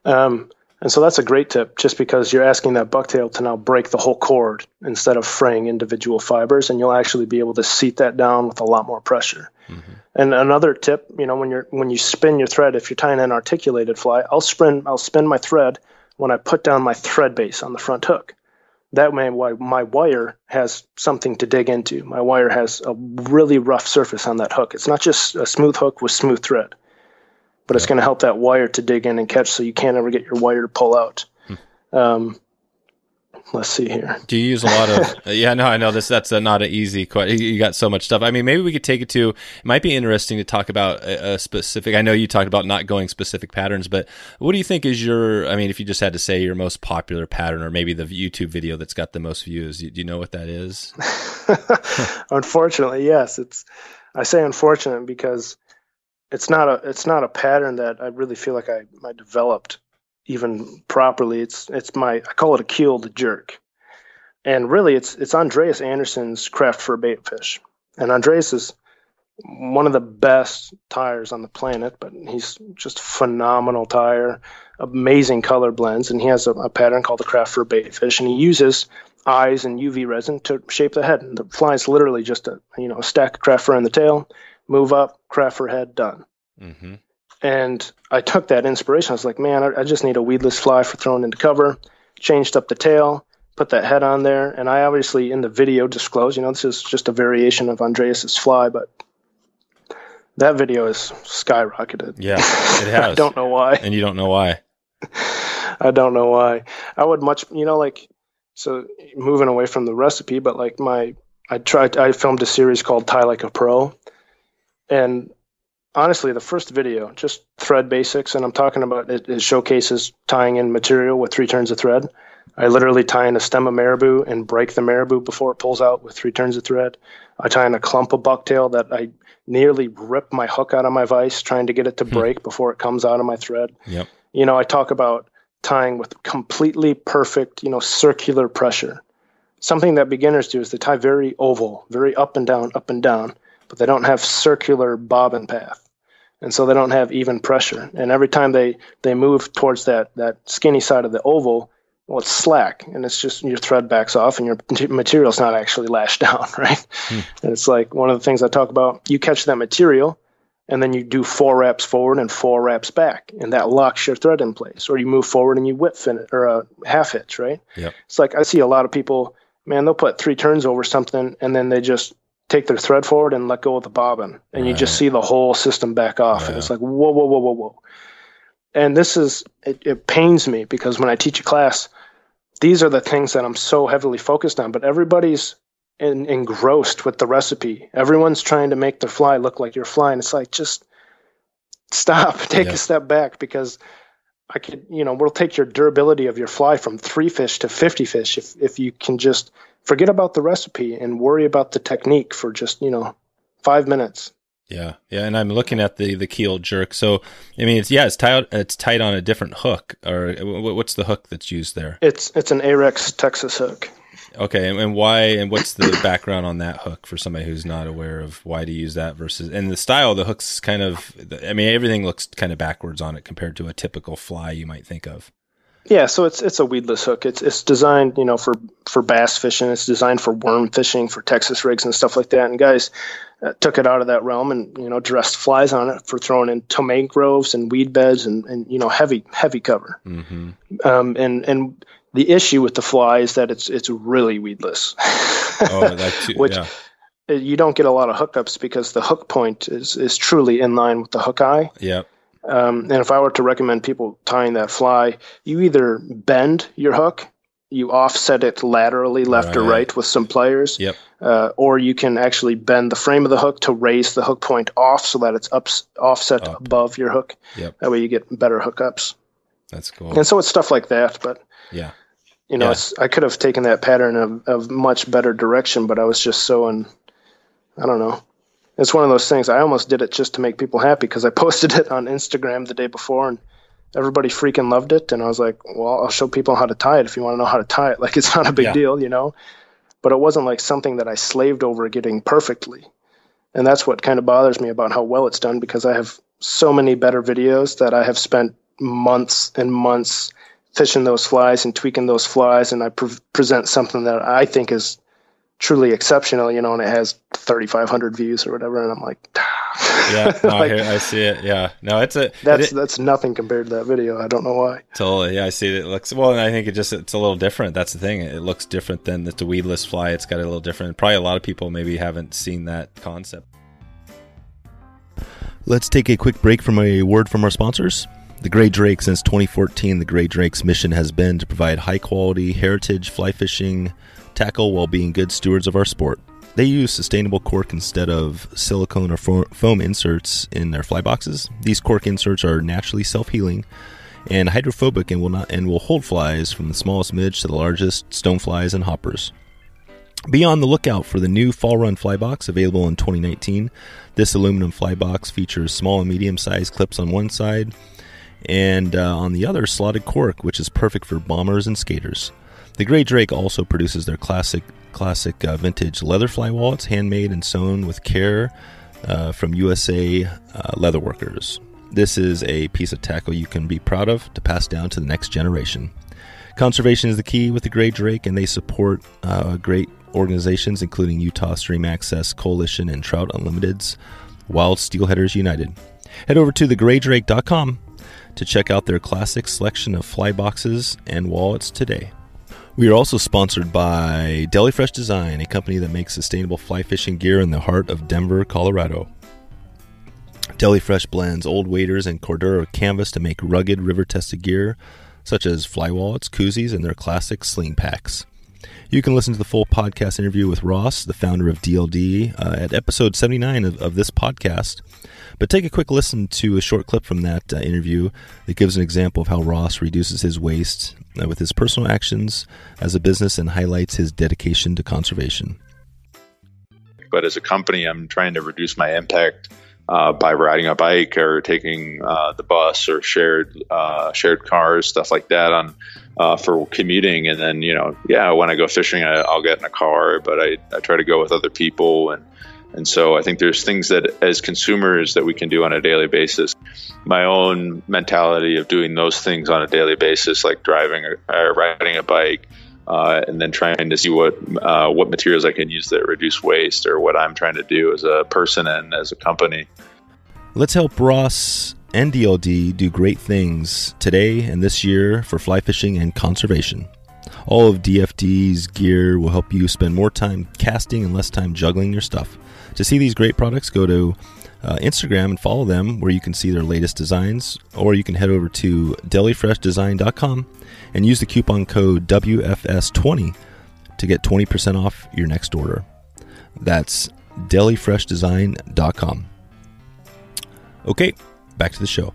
And so that's a great tip, just because you're asking that bucktail to now break the whole cord instead of fraying individual fibers, and you'll actually be able to seat that down with a lot more pressure. Mm-hmm. And another tip, when you spin your thread, if you're tying an articulated fly, I'll spin my thread when I put down my thread base on the front hook. That way, my wire has something to dig into. My wire has a really rough surface on that hook. It's not just a smooth hook with smooth thread, but it's going to help that wire to dig in and catch, so you can't ever get your wire to pull out. Let's see here. Do you use a lot of I know that's not an easy question. You got so much stuff. I mean, maybe we could take it to, it might be interesting to talk about a specific, I know you talked about not going specific patterns, but what do you think is if you just had to say your most popular pattern, or maybe the YouTube video that's got the most views, do you know what that is? Unfortunately, yes. I say unfortunate because it's not a pattern that I really feel like I developed even properly. I call it a keeled jerk, and really it's Andreas Anderson's craft for a bait fish. And Andreas is one of the best tyers on the planet, but he's just a phenomenal tyer, amazing color blends, and he has a pattern called the craft for a bait fish, and he uses eyes and UV resin to shape the head. And the fly is literally just a stack of craft fur in the tail, move up, craft fur head, done. Mm-hmm. And I took that inspiration. I was like, man, I just need a weedless fly for throwing into cover. Changed up the tail, put that head on there. And I obviously in the video disclose, this is just a variation of Andreas's fly, but that video has skyrocketed. Yeah, it has. I don't know why. And you don't know why. I don't know why. I would much, so moving away from the recipe, but I filmed a series called Tie Like a Pro. And honestly, the first video, just thread basics, and I'm talking about it showcases tying in material with 3 turns of thread. I literally tie in a stem of marabou and break the marabou before it pulls out with 3 turns of thread. I tie in a clump of bucktail that I nearly rip my hook out of my vise trying to get it to break before it comes out of my thread. Yep. I talk about tying with completely perfect, circular pressure. Something that beginners do is they tie very oval, very up and down, but they don't have circular bobbin path. And so they don't have even pressure. And every time they move towards that skinny side of the oval, well, it's slack, and it's just your thread backs off and your material's not actually lashed down, right? And it's like one of the things I talk about, you catch that material and then you do 4 wraps forward and 4 wraps back, and that locks your thread in place. Or you move forward and you whip fin it, or a half hitch, right? Yep. It's like I see a lot of people, man, they'll put 3 turns over something and then they just take their thread forward and let go of the bobbin, and you just see the whole system back off. And it's like, whoa. And this is, it pains me because when I teach a class, these are the things that I'm so heavily focused on, but everybody's engrossed with the recipe. Everyone's trying to make their fly look like your fly. And it's like, just stop, take a step back, because I could, we'll take your durability of your fly from 3 fish to 50 fish if you can just forget about the recipe and worry about the technique for just 5 minutes. Yeah, and I'm looking at the keel jerk. So I mean, it's tied on a different hook. Or what's the hook that's used there? It's an Arex Texas hook. Okay, and why? And what's the background on that hook for somebody who's not aware of why to use that versus? And the style of the hook's kind of, everything looks kind of backwards on it compared to a typical fly you might think of. Yeah, so it's a weedless hook. It's designed, for bass fishing. It's designed for worm fishing, for Texas rigs and stuff like that. And guys took it out of that realm and dressed flies on it for throwing in tomato groves and weed beds and heavy cover. Mm-hmm. And the issue with the fly is that it's really weedless. Oh, that too, which you don't get a lot of hookups because the hook point is truly in line with the hook eye. Yeah. And if I were to recommend people tying that fly, you either bend your hook, you offset it laterally left or right with some pliers, or you can actually bend the frame of the hook to raise the hook point off so that it's offset above your hook. Yep. That way you get better hookups. That's cool. And so it's stuff like that. But I could have taken that pattern of much better direction, but I was just so I don't know. It's one of those things. I almost did it just to make people happy because I posted it on Instagram the day before and everybody freaking loved it. And I was like, well, I'll show people how to tie it if you want to know how to tie it. Like, it's not a big deal, But it wasn't like something that I slaved over getting perfectly. And that's what kind of bothers me about how well it's done, because I have so many better videos that I have spent months and months fishing those flies and tweaking those flies, and I present something that I think is truly exceptional, and it has 3,500 views or whatever, and I'm like, yeah, no, I see it. Yeah, no, that's nothing compared to that video. I don't know why. Totally, yeah, I see it. It looks well, and I think it's a little different. That's the thing; it looks different than the weedless fly. It's got a little different. Probably a lot of people maybe haven't seen that concept. Let's take a quick break from a word from our sponsors. The Gray Drake. Since 2014, the Gray Drake's mission has been to provide high-quality heritage fly fishing tackle while being good stewards of our sport. They use sustainable cork instead of silicone or foam inserts in their fly boxes. These cork inserts are naturally self-healing and hydrophobic and will hold flies from the smallest midge to the largest stoneflies and hoppers. Be on the lookout for the new Fall Run fly box available in 2019. This aluminum fly box features small and medium-sized clips on one side, and on the other, slotted cork, which is perfect for bombers and skaters. The Gray Drake also produces their classic vintage leather fly wallets, handmade and sewn with care from USA leatherworkers. This is a piece of tackle you can be proud of to pass down to the next generation. Conservation is the key with the Gray Drake, and they support great organizations including Utah Stream Access Coalition and Trout Unlimited's Wild Steelheaders United. Head over to thegraydrake.com to check out their classic selection of fly boxes and wallets today. We are also sponsored by Deli Fresh Design, a company that makes sustainable fly fishing gear in the heart of Denver, Colorado. Deli Fresh blends old waders and Cordura canvas to make rugged, river-tested gear, such as fly wallets, koozies, and their classic sling packs. You can listen to the full podcast interview with Ross, the founder of DLD, at episode 79 of this podcast. But take a quick listen to a short clip from that interview that gives an example of how Ross reduces his waste with his personal actions as a business and highlights his dedication to conservation. But as a company, I'm trying to reduce my impact by riding a bike or taking the bus or shared cars, stuff like that for commuting. And then, when I go fishing, I'll get in a car, but I try to go with other people. And so I think there's things that as consumers that we can do on a daily basis. My own mentality of doing those things on a daily basis, like driving or riding a bike, and then trying to see what materials I can use that reduce waste, or what I'm trying to do as a person and as a company. Let's help Ross and DLD do great things today and this year for fly fishing and conservation. All of DFD's gear will help you spend more time casting and less time juggling your stuff. To see these great products, go to Instagram and follow them, where you can see their latest designs, or you can head over to delifreshdesign.com and use the coupon code WFS20 to get 20% off your next order. That's delifreshdesign.com. Okay, back to the show.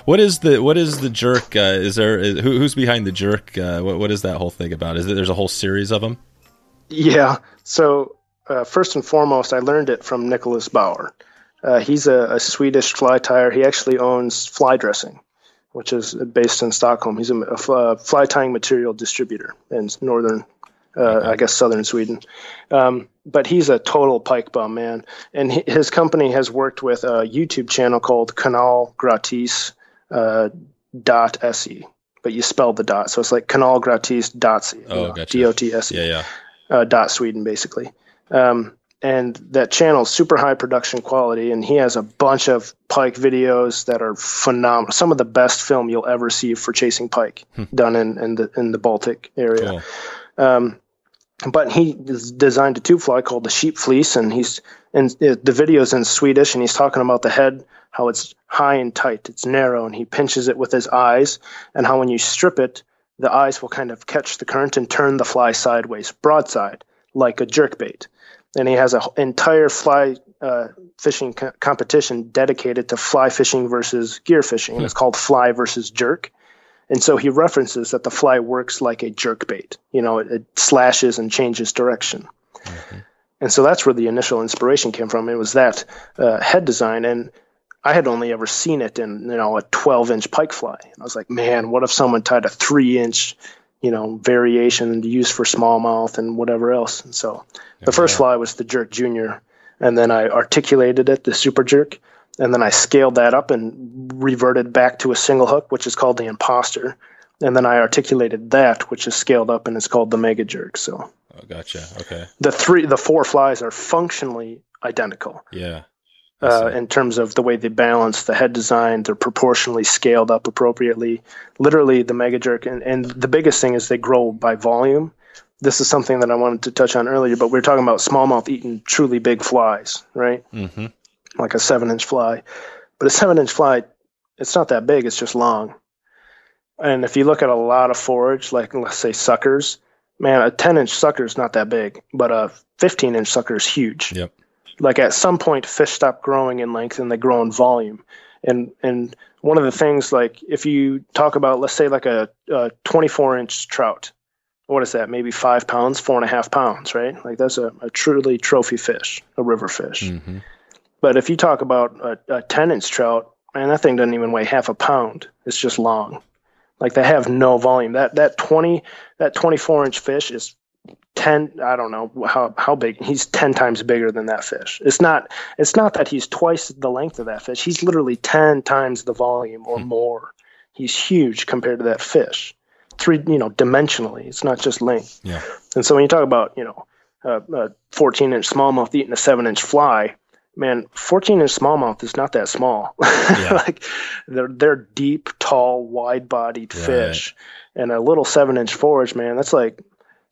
What is the jerk? Who's behind the jerk? What is that whole thing about? There's a whole series of them? Yeah. So first and foremost, I learned it from Nicholas Bauer. He's a Swedish fly tyer. He actually owns Fly Dressing, which is based in Stockholm. He's a fly tying material distributor in northern, I guess, southern Sweden. But he's a total pike bum, man. And his company has worked with a YouTube channel called Canal Gratis .se, but you spelled the dot. So it's like Canal Gratis .se. Oh, gotcha. DOTSE. Yeah. Dot Sweden, basically. And that channel is super high production quality, and he has a bunch of pike videos that are phenomenal. Some of the best film you'll ever see for chasing pike done in the Baltic area. Cool. But he designed a tube fly called the sheep fleece, and the video's in Swedish, and he's talking about the head, how it's high and tight, it's narrow, and he pinches it with his eyes, and how when you strip it, the eyes will kind of catch the current and turn the fly sideways, broadside, like a jerkbait. And he has an entire fly fishing competition dedicated to fly fishing versus gear fishing, and it's called Fly versus Jerk. And so he references that the fly works like a jerkbait. It slashes and changes direction. Mm-hmm. And so that's where the initial inspiration came from. It was that head design. And I had only ever seen it in, a 12-inch pike fly. And I was like, man, what if someone tied a 3-inch, variation to use for smallmouth and whatever else? And so the first fly was the Jerk Junior. and then I articulated it, the super jerk, and then I scaled that up and reverted back to a single hook, which is called the imposter. And then I articulated that, which is scaled up and it's called the mega jerk. So, gotcha. Okay. The 4 flies are functionally identical. Yeah. In terms of the way they balance, the head design, they're proportionally scaled up appropriately. Literally, the mega jerk, and the biggest thing is they grow by volume. This is something that I wanted to touch on earlier, but we were talking about smallmouth eating truly big flies, right? Mm-hmm. Like a 7-inch fly. But a 7-inch fly, it's not that big, it's just long. And if you look at a lot of forage, like let's say suckers, man, a 10-inch sucker is not that big, but a 15-inch sucker is huge. Yep. Like at some point, fish stop growing in length and they grow in volume. And one of the things, like if you talk about, let's say like a 24-inch trout, what is that? Maybe 5 pounds, 4.5 pounds, right? Like that's a truly trophy fish, a river fish. Mm-hmm. But if you talk about a 10-inch trout, man, that thing doesn't even weigh half a pound. It's just long. Like they have no volume. That 24-inch fish is 10. I don't know how big. He's 10 times bigger than that fish. It's not that he's twice the length of that fish. He's literally 10 times the volume or more. He's huge compared to that fish. Dimensionally. It's not just length. Yeah. And so when you talk about a 14-inch smallmouth eating a 7-inch fly, man, 14-inch smallmouth is not that small. Yeah. Like they're deep, tall, wide-bodied fish, and a little 7-inch forage, man, that's like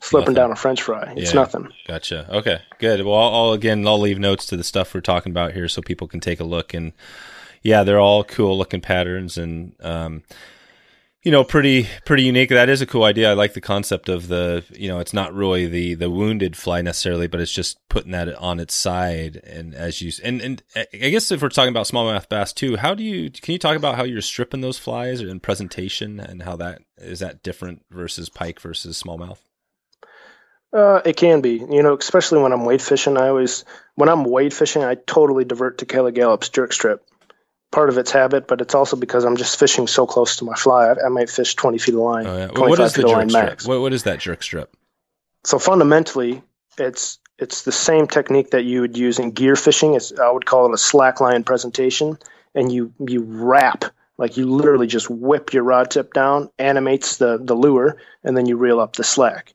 slipping down a French fry. It's nothing. Gotcha. Okay, good. Well, I'll leave notes to the stuff we're talking about here so people can take a look. And yeah, they're all cool looking patterns and pretty unique. That is a cool idea. I like the concept of it's not really the wounded fly necessarily, but it's just putting that on its side. And and I guess if we're talking about smallmouth bass too, can you talk about how you're stripping those flies in presentation and how that is different versus pike versus smallmouth? It can be, especially when I'm wade fishing. When I'm wade fishing, I totally divert to Kelly Galloup's jerk strip. Part of it's habit, but it's also because I'm just fishing so close to my fly. I might fish 20 feet of line, 25 feet of line max. What is that jerk strip? So fundamentally, it's the same technique that you would use in gear fishing. I would call it a slack line presentation, and you wrap, like you literally just whip your rod tip down, animates the lure, and then you reel up the slack.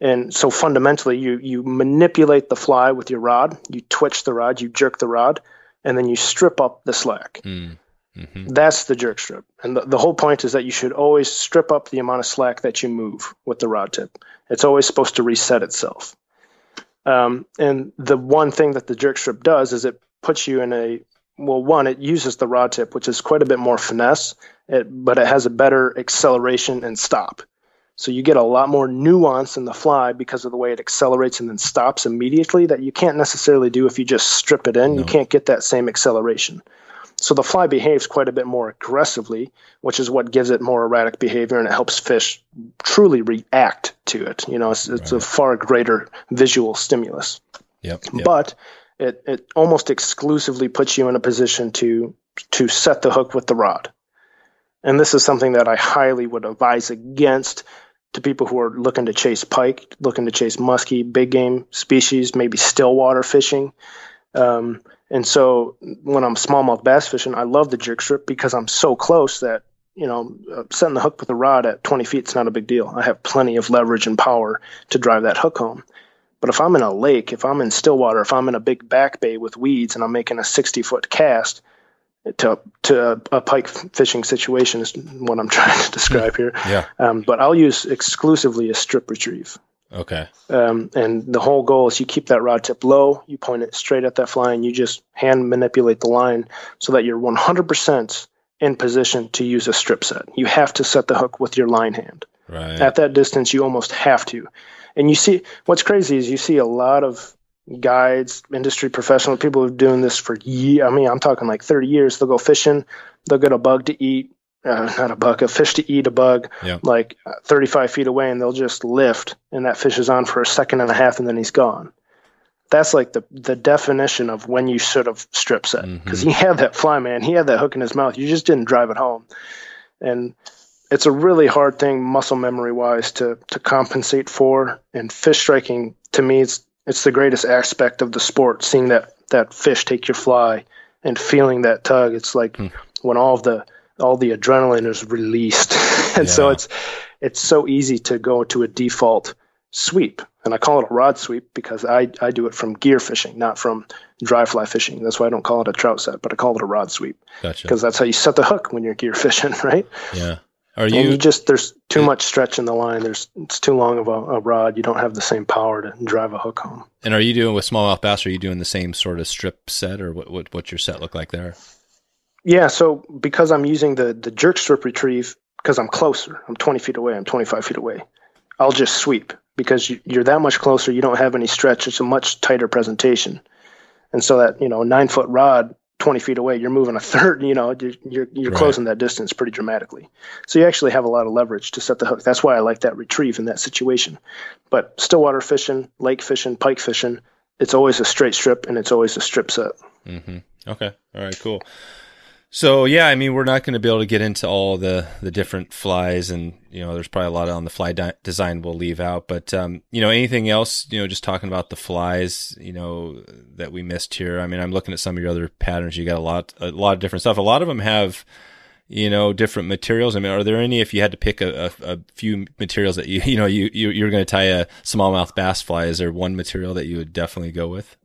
And so fundamentally, you manipulate the fly with your rod, you twitch the rod, you jerk the rod, and then you strip up the slack. Mm-hmm. That's the jerk strip. And the whole point is that you should always strip up the amount of slack that you move with the rod tip. It's always supposed to reset itself. And the one thing that the jerk strip does is it puts you in it uses the rod tip, which is quite a bit more finesse, but it has a better acceleration and stop. So you get a lot more nuance in the fly because of the way it accelerates and then stops immediately that you can't necessarily do if you just strip it in. No. You can't get that same acceleration. So the fly behaves quite a bit more aggressively, which is what gives it more erratic behavior, and it helps fish truly react to it. It's a far greater visual stimulus. Yep. But it almost exclusively puts you in a position to set the hook with the rod. And this is something that I highly would advise against to people who are looking to chase pike, looking to chase muskie, big game species, maybe stillwater fishing. And so when I'm smallmouth bass fishing, I love the jerk strip because I'm so close that, setting the hook with a rod at 20 feet is not a big deal. I have plenty of leverage and power to drive that hook home. But if I'm in a lake, if I'm in stillwater, if I'm in a big back bay with weeds and I'm making a 60-foot cast, to a pike fishing situation is what I'm trying to describe here. Yeah. But I'll use exclusively a strip retrieve. Okay. And the whole goal is you keep that rod tip low, you point it straight at that fly, and you just hand manipulate the line so that you're 100% in position to use a strip set. You have to set the hook with your line hand. Right. At that distance, you almost have to. And you see, what's crazy is you see a lot of guides, industry professional people who've been doing this for years. I mean, I'm talking like 30 years. They'll go fishing, they'll get a bug to eat, a fish to eat a bug, like 35 feet away, and they'll just lift, and that fish is on for a second and a half, and then he's gone. That's like the definition of when you should have strip set, because he had that fly, man. He had that hook in his mouth. You just didn't drive it home. And it's a really hard thing muscle memory wise to compensate for. And fish striking, to me, it's the greatest aspect of the sport, seeing that that fish take your fly and feeling that tug. It's like when all the adrenaline is released. And so it's so easy to go to a default sweep. And I call it a rod sweep because I do it from gear fishing, not from dry fly fishing. That's why I don't call it a trout set, but I call it a rod sweep. Gotcha. Because that's how you set the hook when you're gear fishing, right? Yeah. There's too much stretch in the line. It's too long of a rod. You don't have the same power to drive a hook home. And are you doing with smallmouth bass? Are you doing the same sort of strip set, or what's your set look like there? Yeah. So because I'm using the jerk strip retrieve, because I'm closer, I'm 20 feet away, I'm 25 feet away, I'll just sweep because you're that much closer. You don't have any stretch. It's a much tighter presentation. And so that, 9-foot rod, 20 feet away, you're moving a third, you're right. Closing that distance pretty dramatically. So you actually have a lot of leverage to set the hook. That's why I like that retrieve in that situation. But stillwater fishing, lake fishing, pike fishing, it's always a straight strip and it's always a strip set. Mm-hmm. Okay. All right, cool. So yeah, I mean, we're not going to be able to get into all the different flies, and there's probably a lot on the fly design we'll leave out. But anything else? Just talking about the flies, that we missed here. I mean, I'm looking at some of your other patterns. You got a lot of different stuff. A lot of them have different materials. I mean, are there any? If you had to pick a few materials that you're going to tie a smallmouth bass fly, is there one material that you would definitely go with?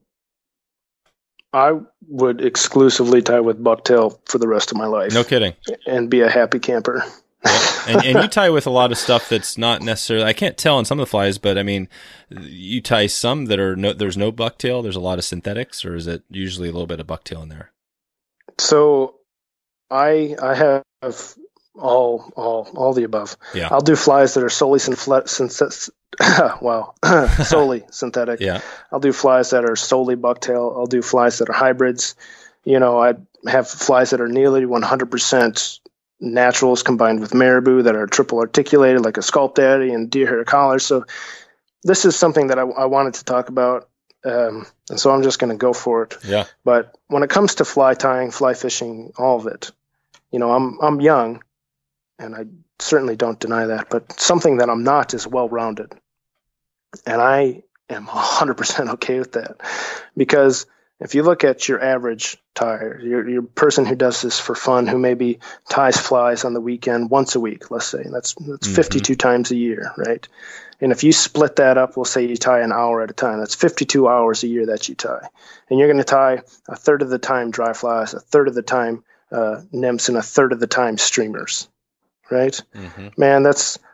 I would exclusively tie with bucktail for the rest of my life. No kidding. And be a happy camper. Yeah. And you tie with a lot of stuff that's not necessarily, I can't tell on some of the flies, but I mean, you tie some that there's no bucktail, there's a lot of synthetics, or is it usually a little bit of bucktail in there? So I have all the above. Yeah. I'll do flies that are solely solely synthetic. Yeah. I'll do flies that are solely bucktail. I'll do flies that are hybrids. I have flies that are nearly 100% naturals combined with marabou that are triple articulated, like a Sculp Daddy and deer hair collar. So this is something that I wanted to talk about. And so I'm just going to go for it. Yeah. But when it comes to fly tying, fly fishing, all of it, I'm young, and I certainly don't deny that, but something that I'm not is well-rounded. And I am 100% okay with that, because if you look at your average tyer, your person who does this for fun, who maybe ties flies on the weekend once a week, let's say, that's 52 times a year, right? And if you split that up, we'll say you tie an hour at a time. That's 52 hours a year that you tie. And you're going to tie a third of the time dry flies, a third of the time nymphs, and a third of the time streamers, right? Mm-hmm. Man, I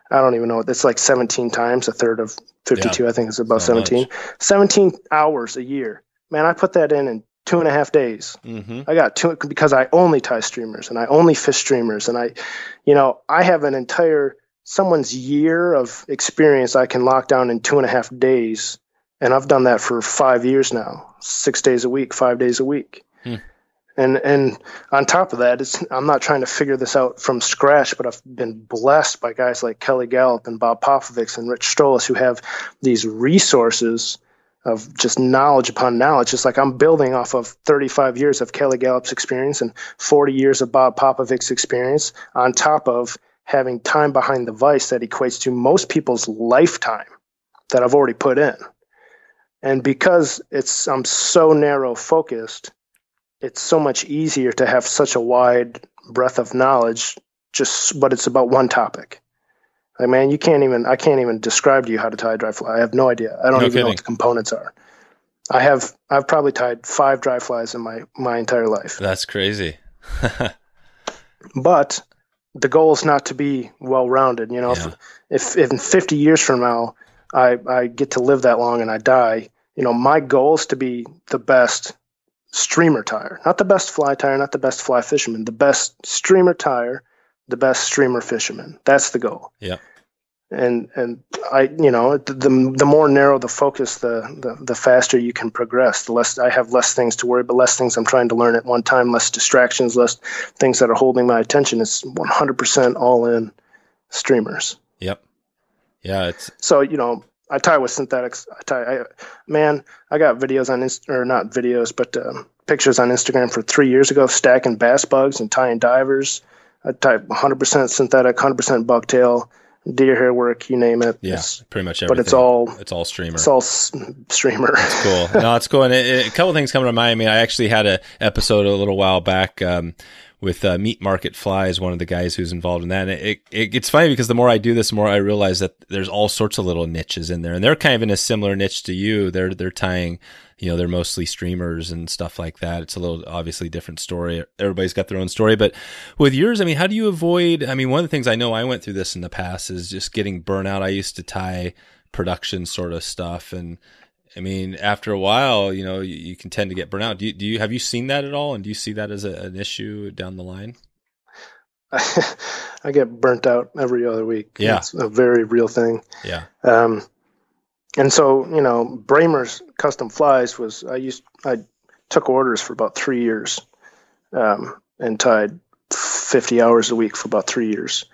don't even know. It's like 17 times, a third of 52, I think it's about 17. Much. 17 hours a year. Man, I put that in 2.5 days. Mm-hmm. I got two, because I only tie streamers and I only fish streamers. And I have an entire, someone's year of experience I can lock down in 2.5 days. And I've done that for 5 years now, 6 days a week, 5 days a week. And on top of that, I'm not trying to figure this out from scratch, but I've been blessed by guys like Kelly Galloup and Bob Popovics and Rich Strolis, who have these resources of just knowledge upon knowledge. It's like I'm building off of 35 years of Kelly Galloup's experience and 40 years of Bob Popovics' experience, on top of having time behind the vise that equates to most people's lifetime that I've already put in. And because I'm so narrow focused, it's so much easier to have such a wide breadth of knowledge, but it's about one topic. Like, man, I can't even describe to you how to tie a dry fly. I have no idea. I don't even know what the components are. I've probably tied 5 dry flies in my entire life. That's crazy. But the goal is not to be well-rounded. If in 50 years from now, I get to live that long and I die, my goal is to be the best streamer tire, not the best fly tire, not the best fly fisherman, the best streamer tire, the best streamer fisherman. That's the goal. Yeah. And the more narrow the focus, the faster you can progress. The less I have less things to worry, but less things I'm trying to learn at one time, less distractions, less things that are holding my attention. It's 100% all in streamers. Yep. Yeah. So, I tie with synthetics. I got videos on not videos, but pictures on Instagram for 3 years ago, stacking bass bugs and tying divers. I tie 100% synthetic, 100% bucktail, deer hair work, you name it. Yeah, pretty much everything. But it's all streamer. It's all streamer. That's cool. No, it's cool. And a couple of things come to mind. I mean, I actually had an episode a little while back with Meat Market Flies, one of the guys who's involved in that. And it's funny because the more I do this, the more I realize that there's all sorts of little niches in there, and they're kind of in a similar niche to you. They're tying, they're mostly streamers and stuff like that. It's a little obviously different story. Everybody's got their own story, but with yours, I mean, how do you avoid? I mean, one of the things I know I went through this in the past is just getting burnout. I used to tie production sort of stuff, and I mean, after a while, you can tend to get burnt out. Have you seen that at all? And do you see that as an issue down the line? I get burnt out every other week. Yeah. It's a very real thing. Yeah. And so, Brammer's Custom Flies I took orders for about 3 years, and tied 50 hours a week for about 3 years.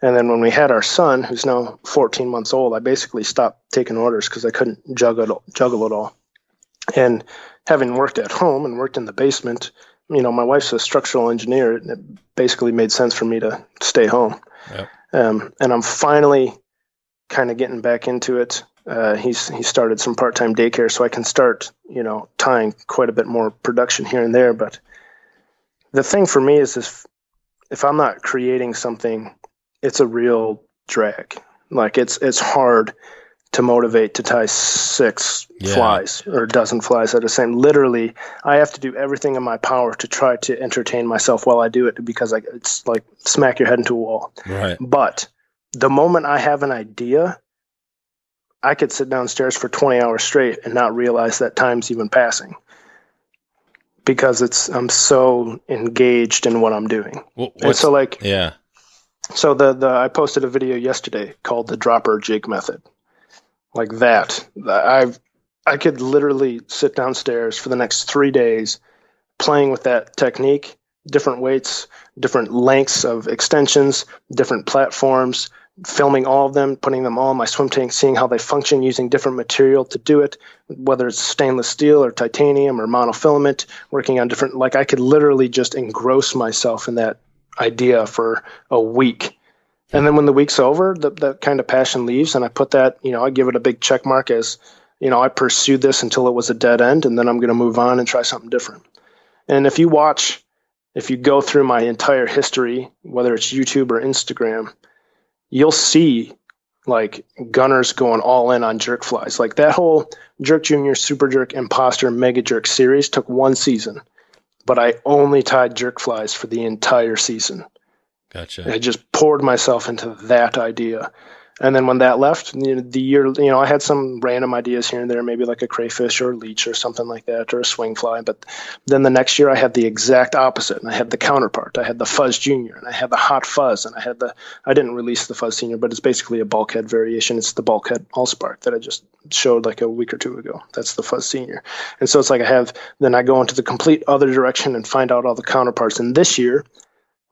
And then when we had our son, who's now 14 months old, I basically stopped taking orders because I couldn't juggle it all. And having worked at home and worked in the basement, my wife's a structural engineer, and it basically made sense for me to stay home. Yep. And I'm finally kind of getting back into it. He started some part-time daycare, so I can start, tying quite a bit more production here and there. But the thing for me is if I'm not creating something, it's a real drag. Like it's hard to motivate to tie 6 flies or a dozen flies at a same. Literally, I have to do everything in my power to try to entertain myself while I do it, because it's like smack your head into a wall. Right. But the moment I have an idea, I could sit downstairs for 20 hours straight and not realize that time's even passing, because I'm so engaged in what I'm doing. And so So I posted a video yesterday called the dropper jig method. Like that. I could literally sit downstairs for the next 3 days playing with that technique, different weights, different lengths of extensions, different platforms, filming all of them, putting them all in my swim tank, seeing how they function, using different material to do it, whether it's stainless steel or titanium or monofilament, working on different, I could literally just engross myself in that idea for a week. And then when the week's over, that kind of passion leaves, and I put that, I give it a big check mark as, I pursued this until it was a dead end, and then I'm going to move on and try something different. And if you go through my entire history, whether it's YouTube or Instagram, you'll see Gunnar's going all in on jerk flies. Like that whole Jerk Junior, Super Jerk, Imposter, Mega Jerk series took 1 season, but I only tied jerk flies for the entire season. Gotcha. I just poured myself into that idea. And then when that left, the year, I had some random ideas here and there, maybe like a crayfish or a leech or something like that, or a swing fly. But then the next year I had the exact opposite, and I had the counterpart. I had the Fuzz Junior, and I had the Hot Fuzz, and I didn't release the Fuzz Senior, but it's basically a bulkhead variation. It's the bulkhead Allspark that I just showed like a week or two ago. That's the Fuzz Senior. And so it's like then I go into the complete other direction and find out all the counterparts. And this year,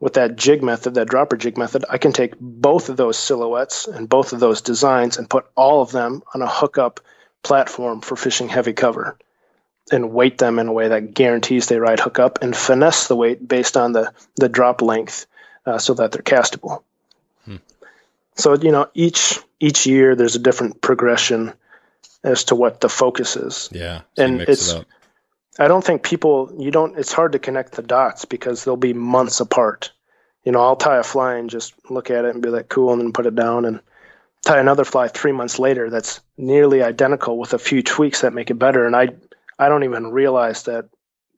with that jig method, that dropper jig method, I can take both of those silhouettes and both of those designs and put all of them on a hookup platform for fishing heavy cover, and weight them in a way that guarantees they ride hookup, and finesse the weight based on the drop length so that they're castable. So, each year there's a different progression as to what the focus is. Yeah. So and it up. I don't think it's hard to connect the dots because they'll be months apart. I'll tie a fly and just look at it and be like, cool, and then put it down, and tie another fly 3 months later that's nearly identical with a few tweaks that make it better. And I don't even realize that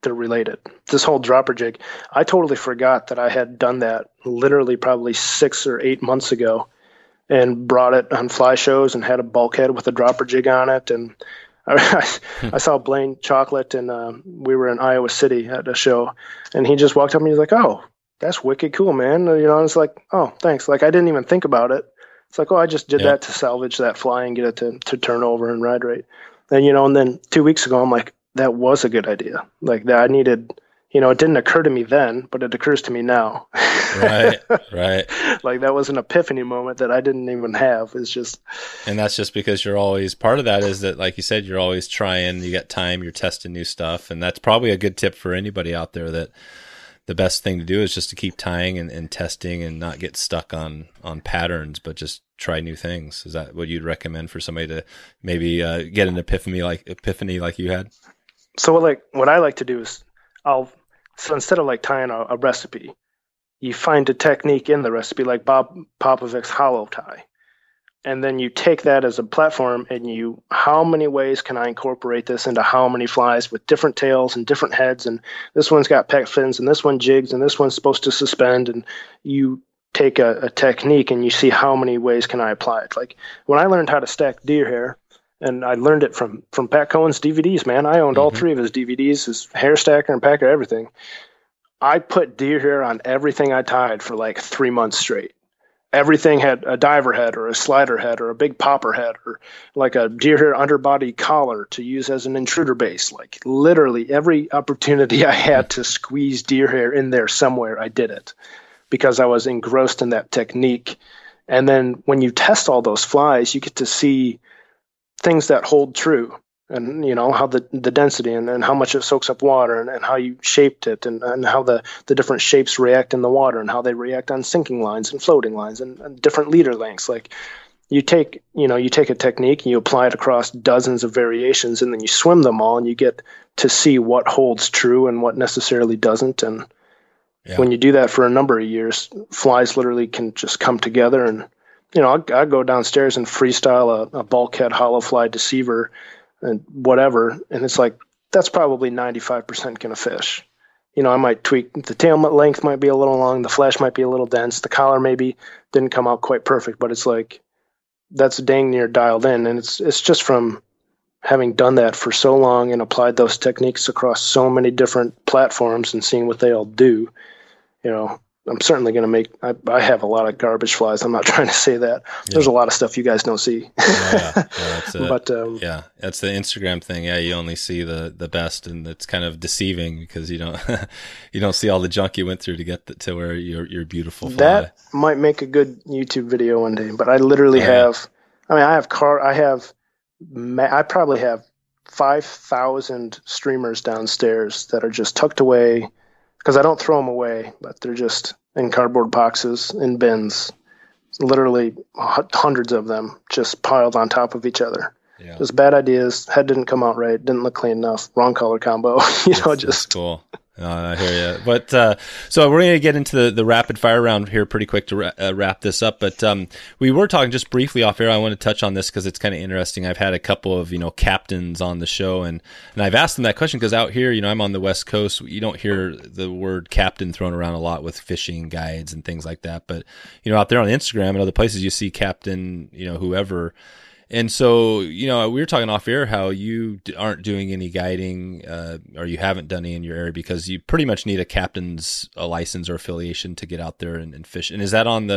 they're related. This whole dropper jig, I totally forgot that I had done that literally probably 6 or 8 months ago, and brought it on fly shows and had a bulkhead with a dropper jig on it. And I saw Blaine Chocolate, and we were in Iowa City at a show, and he just walked up and he's like, "Oh, that's wicked cool, man." And it's like, "Oh, thanks." Like I didn't even think about it. It's like, "Oh, I just did that to salvage that fly and get it to turn over and ride right." And and then 2 weeks ago, I'm like, that was a good idea. Like that I needed. It didn't occur to me then, but it occurs to me now. Right. Like that was an epiphany moment that I didn't even have. It's just, and that's just because you're always, part of that is that, like you said, you're always trying, you got time, you're testing new stuff. And that's probably a good tip for anybody out there that the best thing to do is just to keep tying and testing and not get stuck on patterns, but just try new things. Is that what you'd recommend for somebody to maybe get an epiphany like you had? So what I like to do is so instead of like tying a recipe, you find a technique in the recipe, like Bob Popovich's hollow tie. And then you take that as a platform and how many ways can I incorporate this into how many flies with different tails and different heads? And this one's got pec fins and this one jigs and this one's supposed to suspend. And you take a technique and you see how many ways can I apply it. Like when I learned how to stack deer hair, and I learned it from Pat Cohen's DVDs, man. I owned all 3 of his DVDs, his hair stacker and packer, everything. I put deer hair on everything I tied for like 3 months straight. Everything had a diver head or a slider head or a big popper head or like a deer hair underbody collar to use as an intruder base. Like literally every opportunity I had to squeeze deer hair in there somewhere, I did it because I was engrossed in that technique. And then when you test all those flies, you get to see things that hold true. And, how the density and how much it soaks up water and how you shaped it and how the different shapes react in the water and how they react on sinking lines and floating lines and different leader lengths. Like you take a technique and you apply it across dozens of variations and then you swim them all and you get to see what holds true and what necessarily doesn't. And when you do that for a number of years, flies literally can just come together. And, I go downstairs and freestyle a bulkhead hollow fly deceiver and whatever, and it's like that's probably 95% gonna fish. I might tweak the tail length, might be a little long, the flash might be a little dense, the collar maybe didn't come out quite perfect, but it's like that's dang near dialed in, and it's just from having done that for so long and applied those techniques across so many different platforms and seeing what they all do. I'm certainly going to make, I have a lot of garbage flies. I'm not trying to say that. There's a lot of stuff you guys don't see. That's the Instagram thing. Yeah. You only see the best, and it's kind of deceiving because you don't see all the junk you went through to get to where your beautiful fly. That might make a good YouTube video one day, but I literally I probably have 5,000 streamers downstairs that are just tucked away, because I don't throw them away, but they're just in cardboard boxes, in bins, literally hundreds of them just piled on top of each other. Yeah. Just bad ideas. Head didn't come out right. Didn't look clean enough. Wrong color combo. That's cool. I hear you. But so we're going to get into the rapid fire round here pretty quick to wrap this up. But we were talking just briefly off air. I want to touch on this because it's kind of interesting. I've had a couple of captains on the show, and I've asked them that question because out here, I'm on the West Coast. You don't hear the word captain thrown around a lot with fishing guides and things like that. But out there on Instagram and other places, you see captain, whoever. And so, we were talking off air how you aren't doing any guiding or you haven't done any in your area because you pretty much need a captain's license or affiliation to get out there and fish. And is that on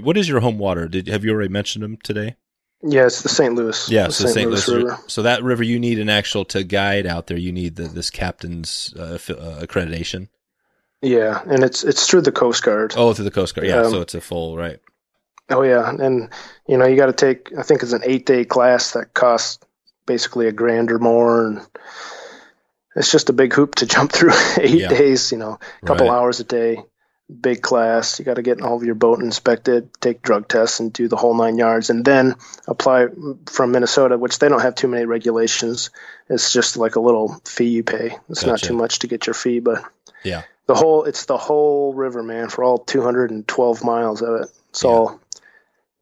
what is your home water? Have you already mentioned them today? Yeah, it's the St. Louis. Yeah, it's the St. Louis River. So that river, you need an actual, to guide out there, you need this captain's accreditation. Yeah, and it's through the Coast Guard. Oh, through the Coast Guard. Yeah, so it's a full, right. Oh yeah, and you got to take, I think it's an 8-day class that costs basically $1,000 or more, and it's just a big hoop to jump through. 8 days, a couple hours a day, big class. You got to get all of your boat inspected, take drug tests, and do the whole 9 yards, and then apply from Minnesota, which they don't have too many regulations. It's just like a little fee you pay. It's not too much to get your fee, but it's the whole river, man, for all 212 miles of it. It's all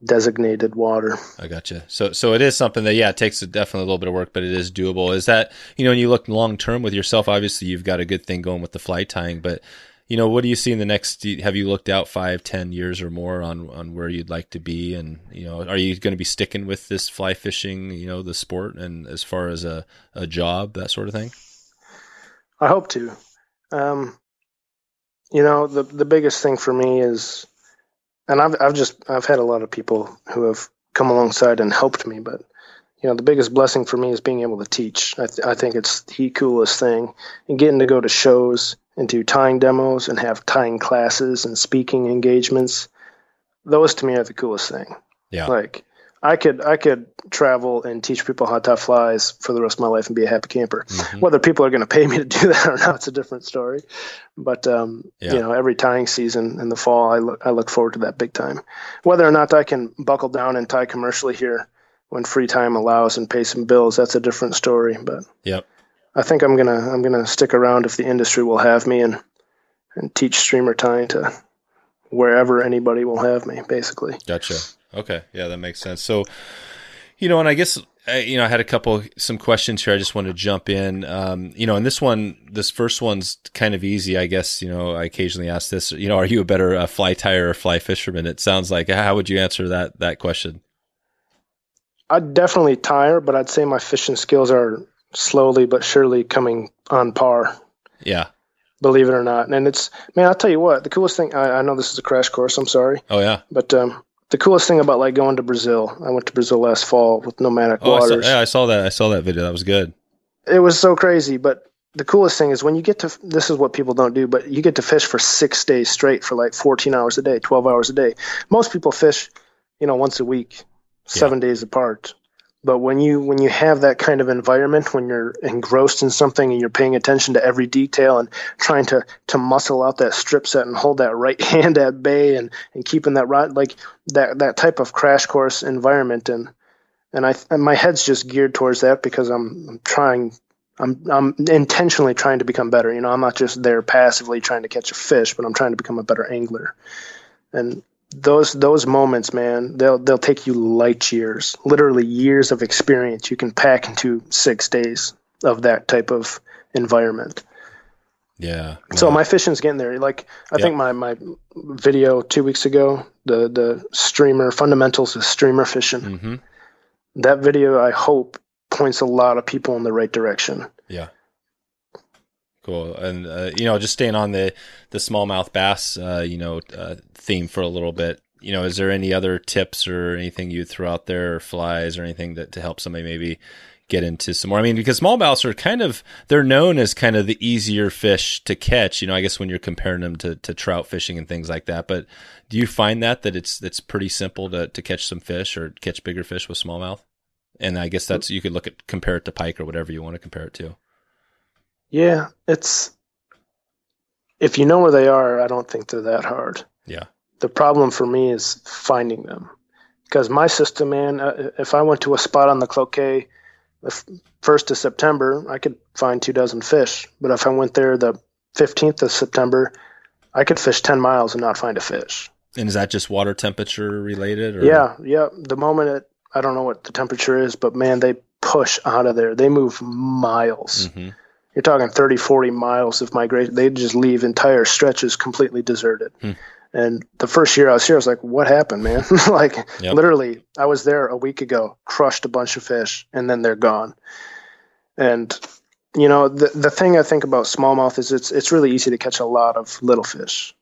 designated water. I gotcha. So it is something that, it takes definitely a little bit of work, but it is doable. Is that, when you look long term with yourself, obviously you've got a good thing going with the fly tying, but what do you see in the next, have you looked out 5-10 years or more on where you'd like to be? And, are you going to be sticking with this fly fishing, the sport, and as far as a job, that sort of thing? I hope to. The biggest thing for me is, and I've had a lot of people who have come alongside and helped me, but the biggest blessing for me is being able to teach. I think it's the coolest thing, and getting to go to shows and do tying demos and have tying classes and speaking engagements. Those to me are the coolest thing. Yeah. Like I could travel and teach people how to tie flies for the rest of my life and be a happy camper. Whether people are going to pay me to do that or not, it's a different story. But every tying season in the fall, I look forward to that big time. Whether or not I can buckle down and tie commercially here when free time allows and pay some bills, that's a different story. But I think I'm gonna stick around if the industry will have me and teach streamer tying to wherever anybody will have me, basically. Gotcha. Okay. Yeah, that makes sense. So, and I guess, I had some questions here. I just want to jump in. And this first one's kind of easy, I guess. I occasionally ask this, are you a better fly tyer or fly fisherman? It sounds like. How would you answer that question? I'd definitely tire, but I'd say my fishing skills are slowly but surely coming on par. Yeah. Believe it or not. And I'll tell you what, the coolest thing, I know this is a crash course, I'm sorry. Oh, yeah. But the coolest thing about going to Brazil, I went to Brazil last fall with nomadic waters. I saw that video. That was good. It was so crazy. But the coolest thing is when you get to, this is what people don't do, but you get to fish for 6 days straight for 14 hours a day, 12 hours a day. Most people fish, once a week, 7 days apart. But when you have that kind of environment, when you're engrossed in something and you're paying attention to every detail and trying to muscle out that strip set and hold that right hand at bay and keeping that rod, that type of crash course environment, and my head's just geared towards that because I'm intentionally trying to become better. I'm not just there passively trying to catch a fish, but I'm trying to become a better angler. And those moments, man, they'll take you light years, literally years of experience you can pack into 6 days of that type of environment. Yeah. So my fishing's getting there. I think my video 2 weeks ago, the streamer fundamentals of streamer fishing, that video, I hope, points a lot of people in the right direction. Yeah. Cool. And, just staying on the smallmouth bass, theme for a little bit, is there any other tips or anything you throw out there, or flies or anything to help somebody maybe get into some more? I mean, because smallmouths are they're known as kind of the easier fish to catch, I guess when you're comparing them to trout fishing and things like that. But do you find that it's pretty simple to catch some fish or catch bigger fish with smallmouth? And I guess you could compare it to pike or whatever you want to compare it to. Yeah, if you know where they are, I don't think they're that hard. Yeah. The problem for me is finding them. Because my system, man, if I went to a spot on the Cloquet the 1st of September, I could find 24 fish. But if I went there the 15th of September, I could fish 10 miles and not find a fish. And is that just water temperature related? Or? Yeah. The moment I don't know what the temperature is, but man, they push out of there. They move miles. Mm-hmm. You're talking 30, 40 miles of migration. They just leave entire stretches completely deserted. And the first year I was here, I was like, what happened, man? Literally, I was there a week ago, crushed a bunch of fish, and then they're gone. And, the thing I think about smallmouth is it's really easy to catch a lot of little fish.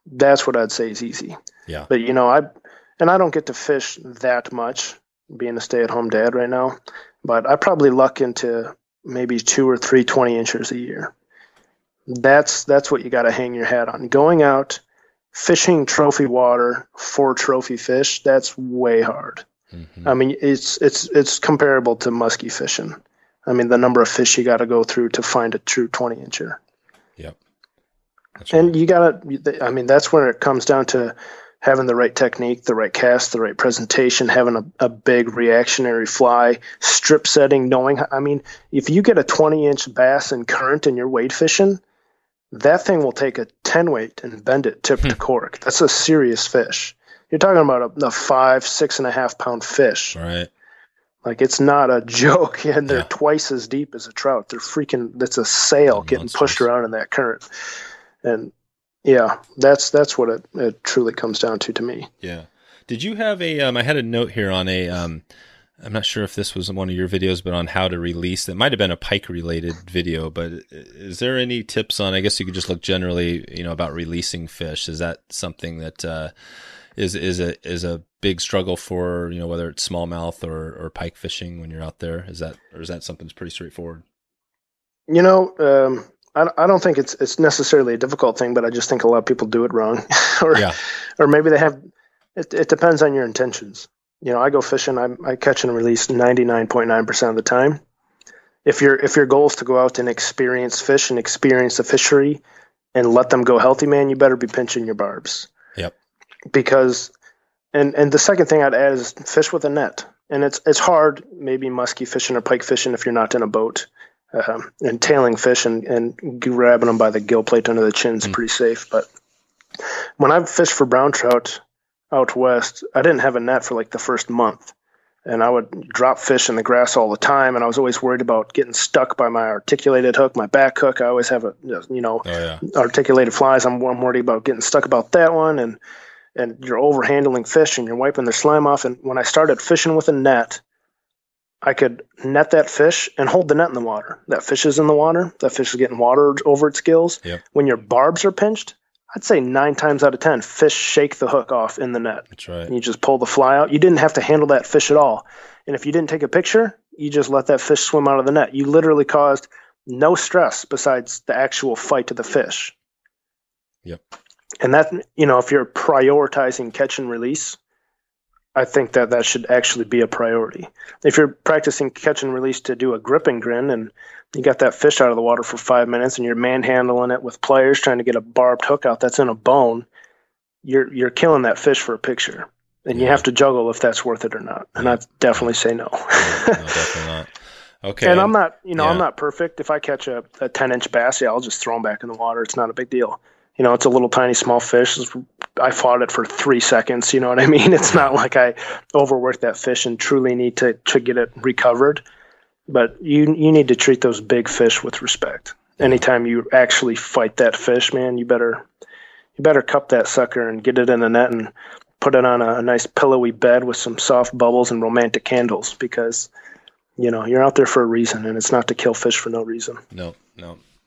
That's what I'd say is easy. Yeah. But, I don't get to fish that much, being a stay-at-home dad right now, but I probably luck into maybe 2 or 3 20-inchers a year. That's what you got to hang your hat on. Going out, fishing trophy water for trophy fish, that's way hard. Mm-hmm. I mean, it's comparable to muskie fishing. I mean, the number of fish you got to go through to find a true 20-incher. Yep. That's and right. That's where it comes down to having the right technique, the right cast, the right presentation, having a big reactionary fly, strip setting, if you get a 20-inch bass in current and you're wade fishing, that thing will take a 10 weight and bend it tip to cork. That's a serious fish. You're talking about a 6.5 pound fish. Right. It's not a joke. And they're twice as deep as a trout. They're that's a sail getting pushed around in that current. And yeah, that's what it truly comes down to me. Yeah. Did you have I had a note here on I'm not sure if this was one of your videos, but on how to release. It might have been a pike related video, but is there any tips on, I guess you could just look generally, about releasing fish? Is that something that is a big struggle for, whether it's smallmouth or pike fishing when you're out there? Is that something that's pretty straightforward? I don't think it's necessarily a difficult thing, but I just think a lot of people do it wrong, or maybe they have. It depends on your intentions. I go fishing. I catch and release 99.9% of the time. If your goal is to go out and experience fish and experience the fishery and let them go healthy, man, you better be pinching your barbs. Yep. Because, and the second thing I'd add is fish with a net. And it's hard, maybe muskie fishing or pike fishing if you're not in a boat. And tailing fish and grabbing them by the gill plate under the chin is pretty safe. But when I fished for brown trout out west, I didn't have a net for like the first month. And I would drop fish in the grass all the time, and I was always worried about getting stuck by my articulated hook, my back hook. I always have articulated flies. I'm worried about getting stuck about that one, and you're overhandling fish, and you're wiping their slime off. And when I started fishing with a net, I could net that fish and hold the net in the water. That fish is in the water. That fish is getting water over its gills. Yep. When your barbs are pinched, I'd say 9 times out of 10, fish shake the hook off in the net. That's right. And you just pull the fly out. You didn't have to handle that fish at all. And if you didn't take a picture, you just let that fish swim out of the net. You literally caused no stress besides the actual fight to the fish. Yep. And that, if you're prioritizing catch and release, I think that should actually be a priority. If you're practicing catch and release to do a grip and grin and you got that fish out of the water for 5 minutes and you're manhandling it with pliers trying to get a barbed hook out that's in a bone, you're killing that fish for a picture. And you have to juggle if that's worth it or not. And I'd definitely say no. No, definitely not. Okay. And I'm not, I'm not perfect. If I catch a 10-inch bass, I'll just throw them back in the water. It's not a big deal. It's a little tiny small fish. I fought it for 3 seconds. You know what I mean? It's not like I overworked that fish and truly need to get it recovered. But you need to treat those big fish with respect. Anytime you actually fight that fish, man, you better cup that sucker and get it in the net and put it on a nice pillowy bed with some soft bubbles and romantic candles, because you're out there for a reason, and it's not to kill fish for no reason. No.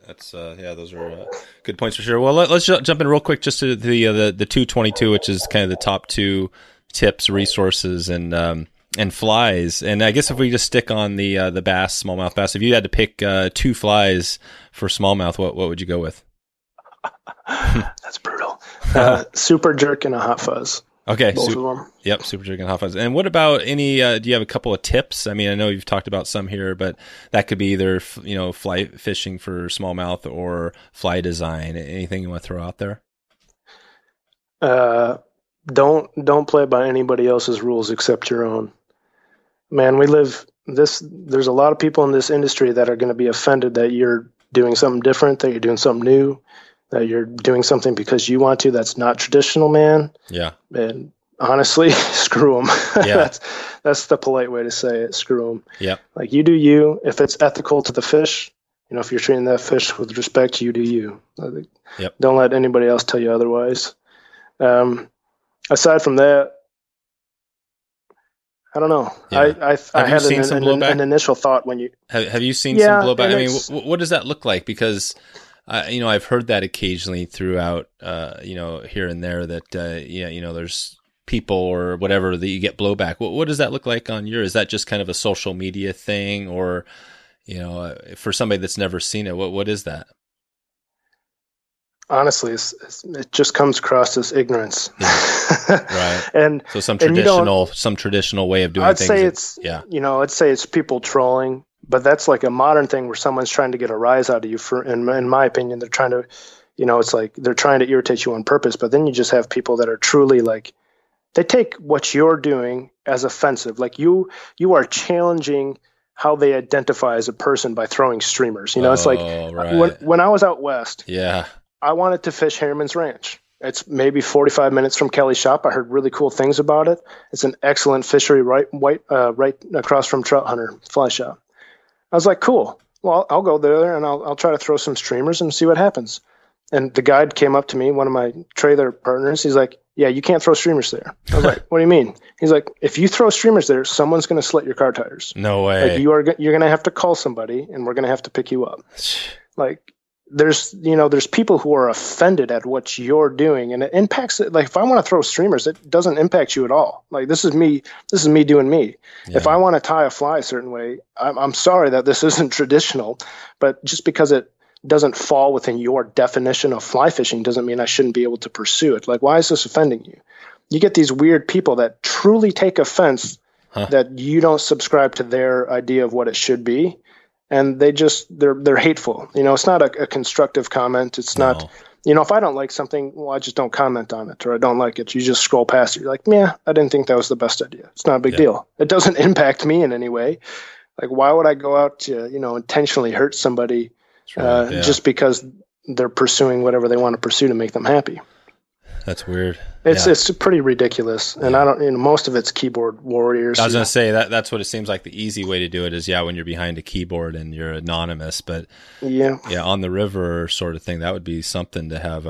That's those are good points for sure. Well, let's jump in real quick just to the 222, which is kind of the top 2 tips, resources, and flies. And I guess if we just stick on the bass, smallmouth bass, if you had to pick 2 flies for smallmouth, what would you go with? That's brutal. Super jerk and a hot fuzz. Okay. Both of them. Yep. Super jerk and hot fuzz. And what about any, do you have a couple of tips? I mean, I know you've talked about some here, but that could be either, fly fishing for smallmouth or fly design. Anything you want to throw out there? Don't play by anybody else's rules except your own. Man, there's a lot of people in this industry that are going to be offended that you're doing something different, that you're doing something new, that you're doing something because you want to. That's not traditional, man. Yeah. And honestly, screw them. Yeah. That's the polite way to say it. Screw them. Yeah. Like, you do you. If it's ethical to the fish, if you're treating that fish with respect, you do you. Yep. Don't let anybody else tell you otherwise. Aside from that, I don't know. Yeah. I had an initial thought when you have you seen some blowback? I mean, what does that look like? Because I've heard that occasionally throughout, here and there that, there's people or whatever that you get blowback. What does that look like on your, is that just kind of a social media thing, or, for somebody that's never seen it, what is that? Honestly, it just comes across as ignorance. Right. And so some traditional way of doing I'd things. I'd say it's people trolling. But that's like a modern thing where someone's trying to get a rise out of you. In my opinion, they're trying to, it's like they're trying to irritate you on purpose. But then you just have people that are truly like, they take what you're doing as offensive. Like you are challenging how they identify as a person by throwing streamers. It's like right. when I was out west, yeah, I wanted to fish Harriman's Ranch. It's maybe 45 minutes from Kelly's shop. I heard really cool things about it. It's an excellent fishery right across from Trout Hunter Fly Shop. I was like, cool. Well, I'll go there and I'll try to throw some streamers and see what happens. And the guide came up to me, one of my trailer partners. He's like, yeah, you can't throw streamers there. I was like, what do you mean? He's like, if you throw streamers there, someone's going to slit your car tires. No way. Like, you're going to have to call somebody and we're going to have to pick you up. Like, there's people who are offended at what you're doing, and it impacts it. Like, if I want to throw streamers, it doesn't impact you at all. Like, this is me doing me. Yeah. If I want to tie a fly a certain way, I'm sorry that this isn't traditional, but just because it doesn't fall within your definition of fly fishing doesn't mean I shouldn't be able to pursue it. Like, why is this offending you? you get these weird people that truly take offense that you don't subscribe to their idea of what it should be. And they're hateful. It's not a constructive comment. It's not, if I don't like something, well, I just don't comment on it, or I don't like it. You just scroll past it. You're like, yeah, I didn't think that was the best idea. It's not a big deal. It doesn't impact me in any way. Like, why would I go out to, intentionally hurt somebody just because they're pursuing whatever they want to pursue to make them happy? That's weird. It's pretty ridiculous, and I don't. Most of it's keyboard warriors. I was gonna say that's what it seems like. The easy way to do it is when you're behind a keyboard and you're anonymous. But on the river sort of thing, that would be something to have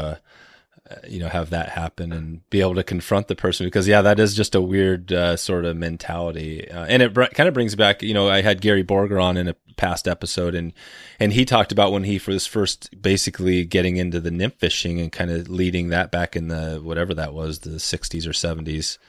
have that happen and be able to confront the person, because that is just a weird sort of mentality, and it kind of brings back. I had Gary Borger on in a past episode, and he talked about when he was first basically getting into the nymph fishing and kind of leading that back in the whatever that was, the 60s or 70s,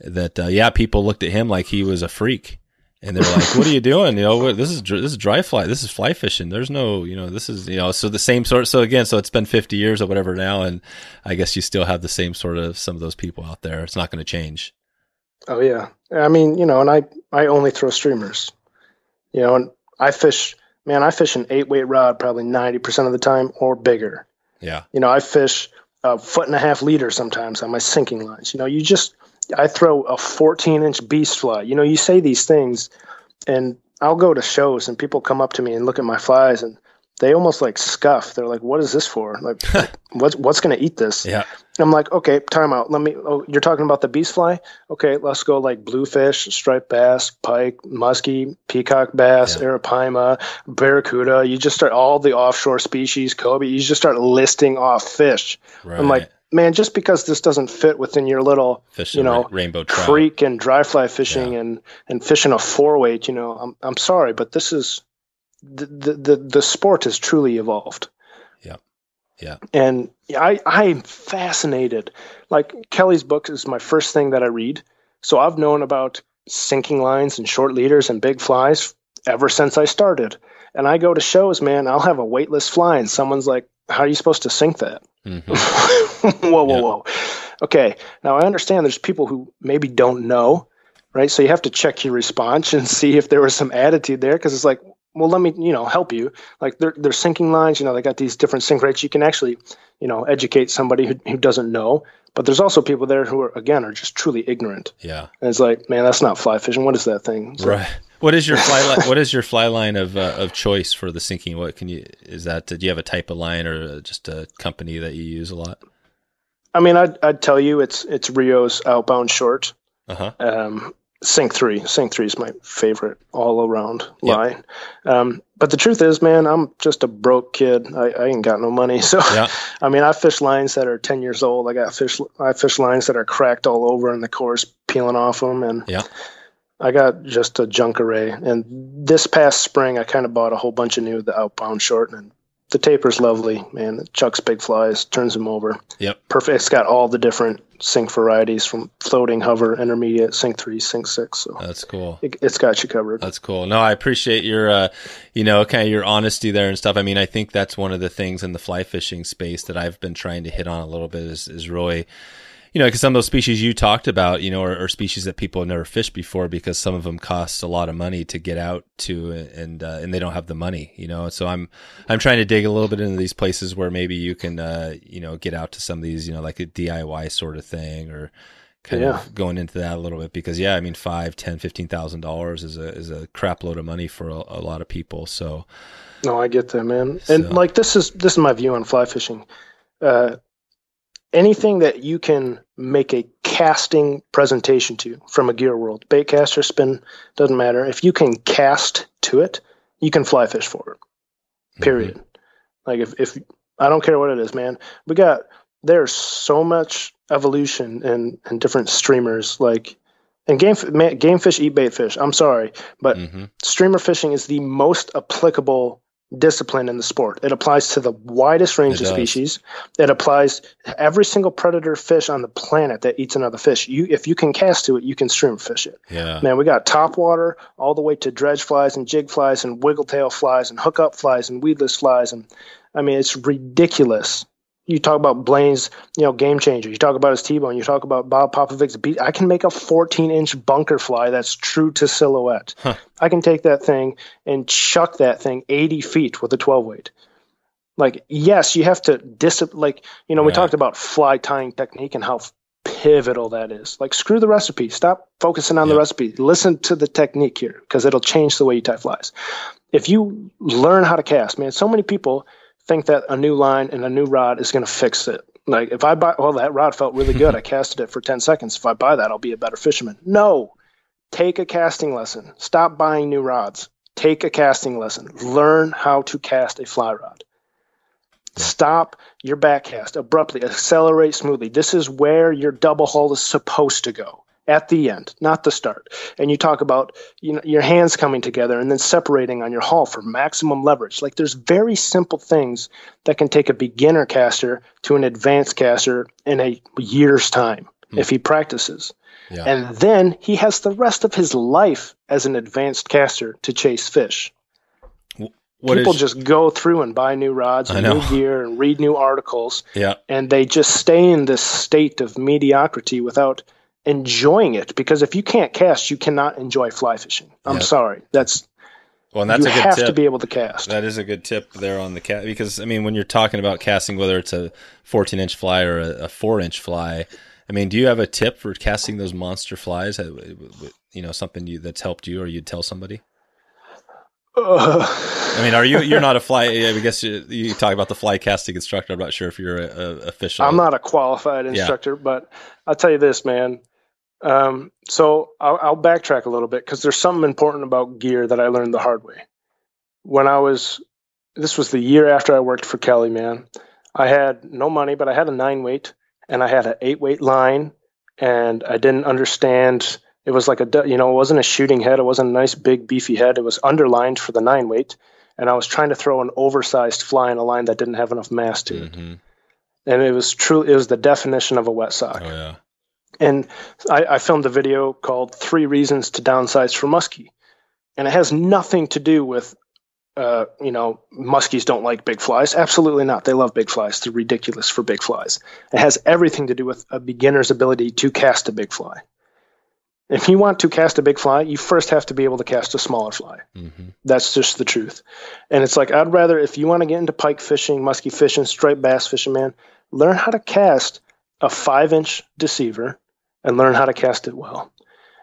that people looked at him like he was a freak, and they're like, what are you doing? This is dry fly, this is fly fishing, there's no, this is, so the same sort. So again, it's been 50 years or whatever now, and I guess you still have the same sort of some of those people out there. It's not going to change. Oh yeah. I mean, and I only throw streamers, and I fish an 8-weight rod probably 90% of the time or bigger. Yeah. I fish a 1.5 liter sometimes on my sinking lines. I throw a 14-inch beast fly. You say these things, and I'll go to shows and people come up to me and look at my flies and they almost like scuff. They're like, what is this for? Like, what's going to eat this? Yeah. And I'm like, okay, time out. You're talking about the beast fly? Okay, let's go like bluefish, striped bass, pike, muskie, peacock bass, arapaima, barracuda. You just start all the offshore species, cobia. You just start listing off fish. Right. I'm like, man, just because this doesn't fit within your little, rainbow trout, creek and dry fly fishing and fishing a 4-weight, I'm sorry, but this is the sport has truly evolved. Yeah. And I'm fascinated. Like, Kelly's book is my first thing that I read. So I've known about sinking lines and short leaders and big flies ever since I started. And I go to shows, man, I'll have a weightless fly and someone's like, how are you supposed to sink that? Mm-hmm. Whoa. Okay. Now I understand there's people who maybe don't know, right? So you have to check your response and see if there was some attitude there. Cause it's like, well, let me, help you. Like, they're sinking lines, they got these different sink rates. You can actually, educate somebody who doesn't know. But there's also people there who are just truly ignorant. Yeah. And it's like, man, that's not fly fishing. What is that thing? So, right. What is your fly line? What is your fly line of choice for the sinking? Do you have a type of line or just a company that you use a lot? I mean, I'd tell you it's Rio's Outbound Short. Sync 3 is my favorite all around line. But the truth is, man, I'm just a broke kid. I ain't got no money. So, I mean, I fish lines that are 10 years old. I fish lines that are cracked all over and the core's peeling off them. And I got just a junk array. And this past spring, I kind of bought a whole bunch of new, the Outbound Short, and the taper's lovely, man. It chucks big flies, turns them over. Yep. Perfect. It's got all the different sink varieties from floating, hover, intermediate, sink 3, sink 6. So that's cool. It's got you covered. That's cool. No, I appreciate your, kind of your honesty there and stuff. I mean, I think that's one of the things in the fly fishing space that I've been trying to hit on a little bit is really, because some of those species you talked about, are species that people have never fished before because some of them cost a lot of money to get out to, and they don't have the money, So I'm trying to dig a little bit into these places where maybe you can, get out to some of these, like a DIY sort of thing, or kind of going into that a little bit because, I mean, $5,000, $10,000, $15,000 is a crap load of money for a lot of people. So, no, I get that, man. And like this is my view on fly fishing. Anything that you can make a casting presentation to from a gear world, bait caster, spin, doesn't matter. If you can cast to it, you can fly fish for it. Period. Mm-hmm. Like if I don't care what it is, man. There's so much evolution in different streamers. Like, and game fish eat bait fish. I'm sorry, but streamer fishing is the most applicable discipline in the sport. It applies to the widest range of species. It applies to every single predator fish on the planet that eats another fish. If you can cast to it, you can stream fish it. Yeah. Man, we got topwater all the way to dredge flies and jig flies and wiggletail flies and hookup flies and weedless flies. And I mean, it's ridiculous, you talk about Blaine's, game changer. You talk about his T-bone. You talk about Bob Popovich's beat. I can make a 14-inch bunker fly that's true to silhouette. Huh. I can take that thing and chuck that thing 80 feet with a 12 weight. Like, yes, you have to we talked about fly tying technique and how pivotal that is. Like, screw the recipe. Stop focusing on the recipe. Listen to the technique here, because it'll change the way you tie flies. If you learn how to cast, man, so many people think that a new line and a new rod is going to fix it. Like, if I buy, that rod felt really good. I casted it for 10 seconds. If I buy that, I'll be a better fisherman. No. Take a casting lesson. Stop buying new rods. Take a casting lesson. Learn how to cast a fly rod. Stop your back cast abruptly. Accelerate smoothly. This is where your double haul is supposed to go, at the end, not the start. And you talk about your hands coming together and then separating on your haul for maximum leverage. Like, there's very simple things that can take a beginner caster to an advanced caster in a year's time if he practices. Yeah. And then he has the rest of his life as an advanced caster to chase fish. People just go through and buy new rods and new gear and read new articles, and they just stay in this state of mediocrity without enjoying it. Because if you can't cast, you cannot enjoy fly fishing. I'm sorry. That's a good tip. You have to be able to cast. That is a good tip there on the cast, because, I mean, when you're talking about casting, whether it's a 14-inch fly or a 4-inch fly, I mean, do you have a tip for casting those monster flies? Something that's helped you, or you'd tell somebody? I mean, you're not a fly, I guess you talk about the fly casting instructor. I'm not sure if you're a official. I'm not a qualified instructor, but I'll tell you this, man. So I'll backtrack a little bit, because there's something important about gear that I learned the hard way. This was the year after I worked for Kelly, man. I had no money, but I had a 9-weight and I had an 8-weight line, and I didn't understand. It was like it wasn't a shooting head. It wasn't a nice, big, beefy head. It was underlined for the 9-weight. And I was trying to throw an oversized fly in a line that didn't have enough mass to it. And it was the definition of a wet sock. Oh, yeah. And I filmed a video called 3 Reasons to Downsize for Muskie. And it has nothing to do with, muskies don't like big flies. Absolutely not. They love big flies. They're ridiculous for big flies. It has everything to do with a beginner's ability to cast a big fly. If you want to cast a big fly, you first have to be able to cast a smaller fly. That's just the truth. And it's like, I'd rather, if you want to get into pike fishing, muskie fishing, striped bass fishing, man, learn how to cast a 5-inch deceiver and learn how to cast it well.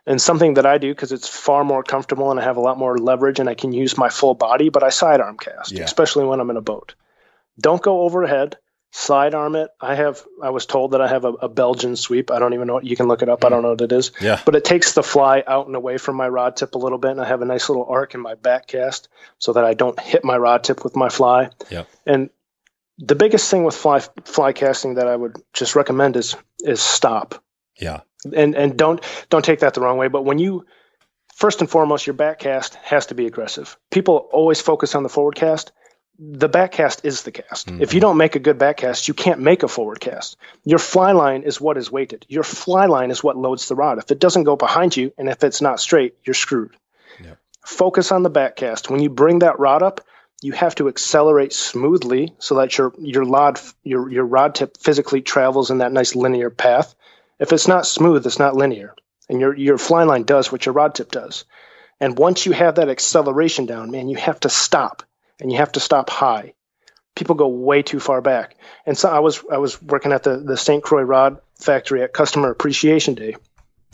And something that I do, because it's far more comfortable and I have a lot more leverage and I can use my full body, but I sidearm cast, especially when I'm in a boat. Don't go overhead. Sidearm it. I was told that I have a Belgian sweep. I don't even know what, you can look it up. I don't know what it is. Yeah. But it takes the fly out and away from my rod tip a little bit, and I have a nice little arc in my back cast so that I don't hit my rod tip with my fly. Yeah. And the biggest thing with fly casting that I would just recommend is stop. Yeah. And don't take that the wrong way, but when you first and foremost, your back cast has to be aggressive. People always focus on the forward cast. The back cast is the cast. If you don't make a good back cast, you can't make a forward cast. Your fly line is what is weighted. Your fly line is what loads the rod. If it doesn't go behind you and if it's not straight, you're screwed. Yep. Focus on the back cast. When you bring that rod up, you have to accelerate smoothly so that your rod tip physically travels in that nice linear path. If it's not smooth, it's not linear. And your fly line does what your rod tip does. And once you have that acceleration down, man, you have to stop. And you have to stop high. People go way too far back. And so I was working at the St. Croix Rod Factory at Customer Appreciation Day,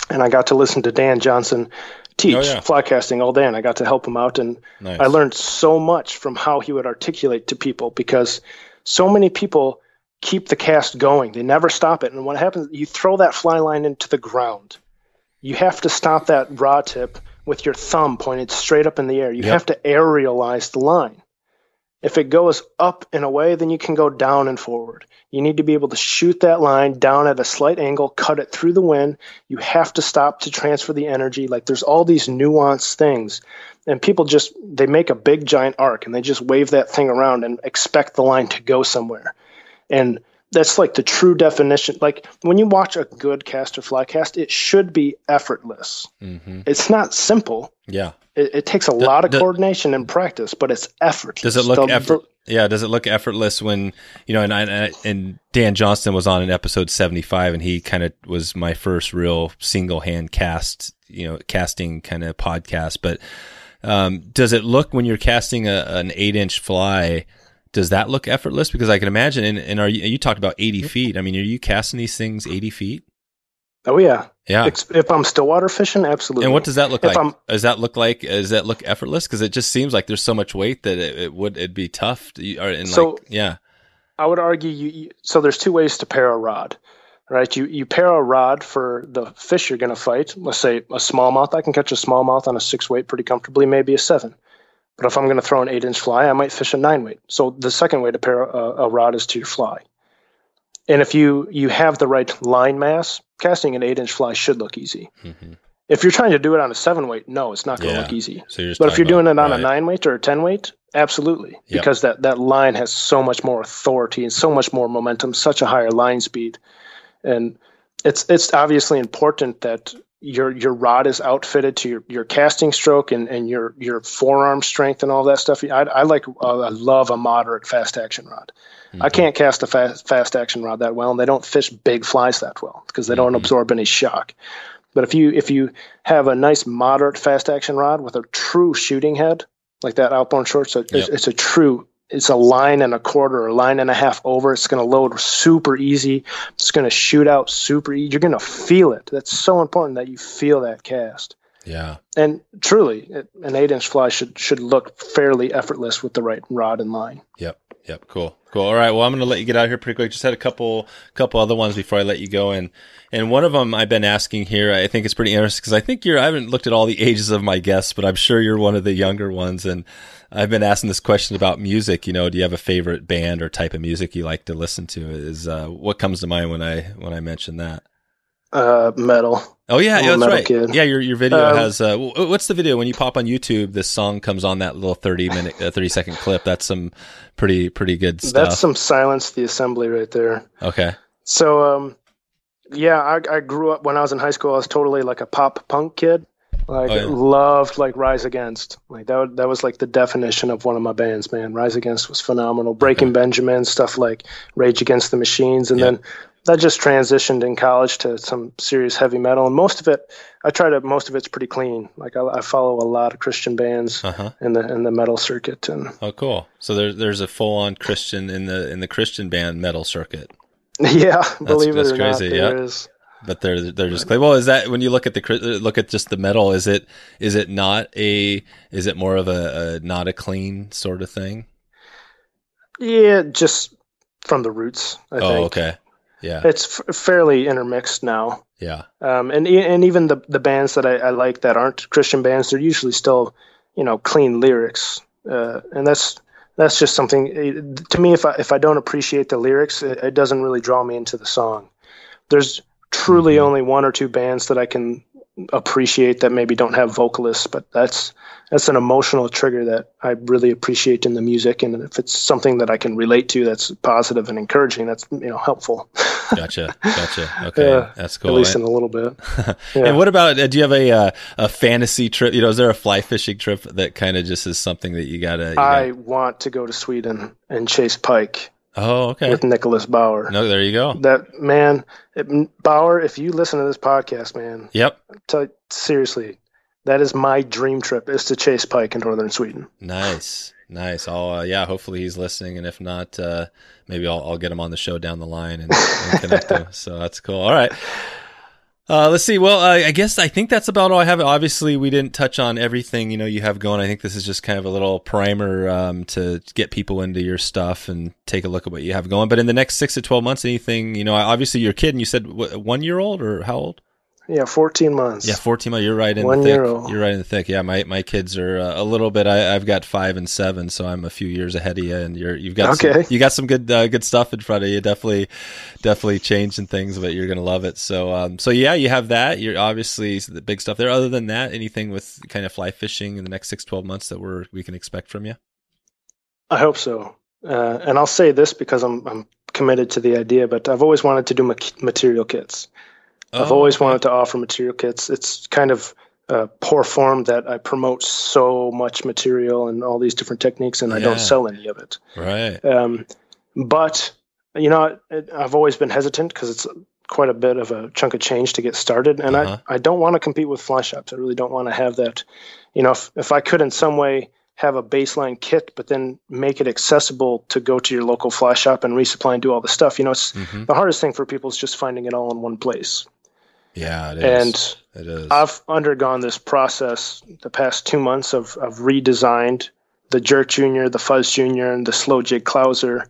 and I got to listen to Dan Johnson teach fly casting all day, and I got to help him out. And I learned so much from how he would articulate to people, because so many people keep the cast going. They never stop it. And what happens, you throw that fly line into the ground. You have to stop that rod tip with your thumb pointed straight up in the air. You have to aerialize the line. If it goes up and away, then you can go down and forward. You need to be able to shoot that line down at a slight angle, cut it through the wind. You have to stop to transfer the energy. Like, there's all these nuanced things. And people they make a big giant arc and they just wave that thing around and expect the line to go somewhere. And that's like the true definition. Like, when you watch a good cast or fly cast, it should be effortless. It's not simple. Yeah. It takes a lot of coordination and practice, but it's effortless. Does it look Yeah, does it look effortless when, and Dan Johnston was on in episode 75, and he kind of was my first real single hand casting kind of podcast. But does it look, when you're casting an 8-inch fly, does that look effortless? Because I can imagine, and you talked about 80 feet. I mean, are you casting these things 80 feet? Oh yeah. Yeah. If I'm stillwater fishing, absolutely. And what does that look like? Does that look effortless? Because it just seems like there's so much weight that it'd be tough. Yeah. I would argue so there's two ways to pair a rod, right? You pair a rod for the fish you're going to fight. Let's say a smallmouth. I can catch a smallmouth on a 6 weight pretty comfortably, maybe a 7. But if I'm going to throw an 8-inch fly, I might fish a 9 weight. So the second way to pair a rod is to your fly. And if you have the right line mass, casting an 8-inch fly should look easy. Mm-hmm. If you're trying to do it on a 7 weight, no, it's not going to look easy. So but if you're doing it on a 9 weight or a 10 weight, absolutely. Yep. Because that line has so much more authority and so much more momentum, such a higher line speed. And it's obviously important that your rod is outfitted to your casting stroke and your forearm strength and all that stuff. I love a moderate fast action rod. Mm-hmm. I can't cast a fast action rod that well, and they don't fish big flies that well because they don't absorb any shock. But if you have a nice moderate fast action rod with a true shooting head, like that Outbound Short, so it's a line and a quarter or a line and a half over. It's going to load super easy. It's going to shoot out super easy. You're going to feel it. That's so important that you feel that cast. Yeah. And truly, an 8-inch fly should look fairly effortless with the right rod and line. Yep. Cool. All right. Well, I'm going to let you get out of here pretty quick. Just had a couple other ones before I let you go. And one of them I've been asking here, I think it's pretty interesting because I think I haven't looked at all the ages of my guests, but I'm sure you're one of the younger ones. And I've been asking this question about music. Do you have a favorite band or type of music you like to listen to? Is what comes to mind when I mention that? Metal. Oh yeah, that's right. Kid. Yeah, your video has what's the video when you pop on YouTube? This song comes on that little 30-second clip. That's some pretty good stuff. That's some Silence the Assembly right there. Okay. So I grew up when I was in high school. I was totally like a pop punk kid. Loved like Rise Against. Like that was like the definition of one of my bands, man. Rise Against was phenomenal. Breaking Benjamin, stuff like Rage Against the Machines, and then that just transitioned in college to some serious heavy metal. And most of it's pretty clean. Like I follow a lot of Christian bands in the metal circuit. And oh, cool. So there's a full on Christian in the Christian band metal circuit. Yeah, believe it or not, there is. But they're just clean. Well, is that when you look at just the metal? Is it more of a not a clean sort of thing? Yeah, just from the roots. I think. Oh, okay. Yeah, it's fairly intermixed now. Yeah, and even the bands that I like that aren't Christian bands, they're usually still, clean lyrics. And that's just something to me. If I don't appreciate the lyrics, it doesn't really draw me into the song. There's truly only one or two bands that I can appreciate that maybe don't have vocalists, but that's an emotional trigger that I really appreciate in the music. And if it's something that I can relate to, that's positive and encouraging, that's helpful. Gotcha. Okay, that's cool. At least in a little bit. Yeah. And what about? Do you have a fantasy trip? Is there a fly fishing trip that kind of just is something that you gotta? I want to go to Sweden and chase pike. Oh, okay. With Nicholas Bauer. No, there you go. That man, Bauer. If you listen to this podcast, man. Yep. Seriously, that is my dream trip: is to chase pike in northern Sweden. Nice. I'll hopefully he's listening, and if not, maybe I'll get him on the show down the line and connect him. So that's cool. All right. Let's see. Well, I think that's about all I have. Obviously, we didn't touch on everything, you have going. I think this is just kind of a little primer, to get people into your stuff and take a look at what you have going. But in the next 6 to 12 months, anything, obviously you're a kid and you said 1 year old or how old? Yeah, 14 months. Yeah, 14 months. You're right in 1 the thick. year old. You're right in the thick. Yeah, my kids are a little bit. I've got 5 and 7, so I'm a few years ahead of you. And you've got some good stuff in front of you. Definitely changing things, but you're gonna love it. So yeah, you have that. You're obviously the big stuff there. Other than that, anything with kind of fly fishing in the next 6-12 months that we can expect from you? I hope so. And I'll say this because I'm committed to the idea, but I've always wanted to do material kits. I've always wanted to offer material kits. It's kind of poor form that I promote so much material and all these different techniques, and I don't sell any of it. Right. But, I've always been hesitant because it's quite a bit of a chunk of change to get started. And I don't want to compete with fly shops. I really don't want to have that. If I could in some way have a baseline kit, but then make it accessible to go to your local fly shop and resupply and do all the stuff. It's the hardest thing for people is just finding it all in one place. Yeah, it is. And it is. I've undergone this process the past 2 months of redesigned the Jerk Junior, the Fuzz Junior, and the Slow Jig Clouser,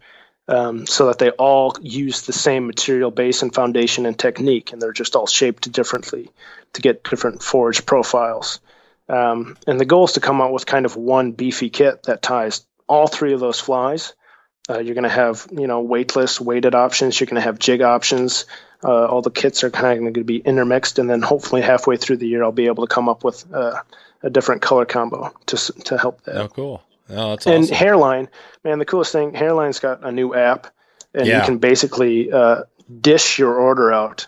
so that they all use the same material base and foundation and technique, and they're just all shaped differently to get different forage profiles. And the goal is to come out with kind of one beefy kit that ties all three of those flies. You're going to have, weightless, weighted options. You're going to have jig options. All the kits are kind of going to be intermixed, and then hopefully halfway through the year, I'll be able to come up with a different color combo to help that. Oh, cool. Oh, that's and awesome. Hairline, man, the coolest thing, Hairline's got a new app, and you can basically dish your order out.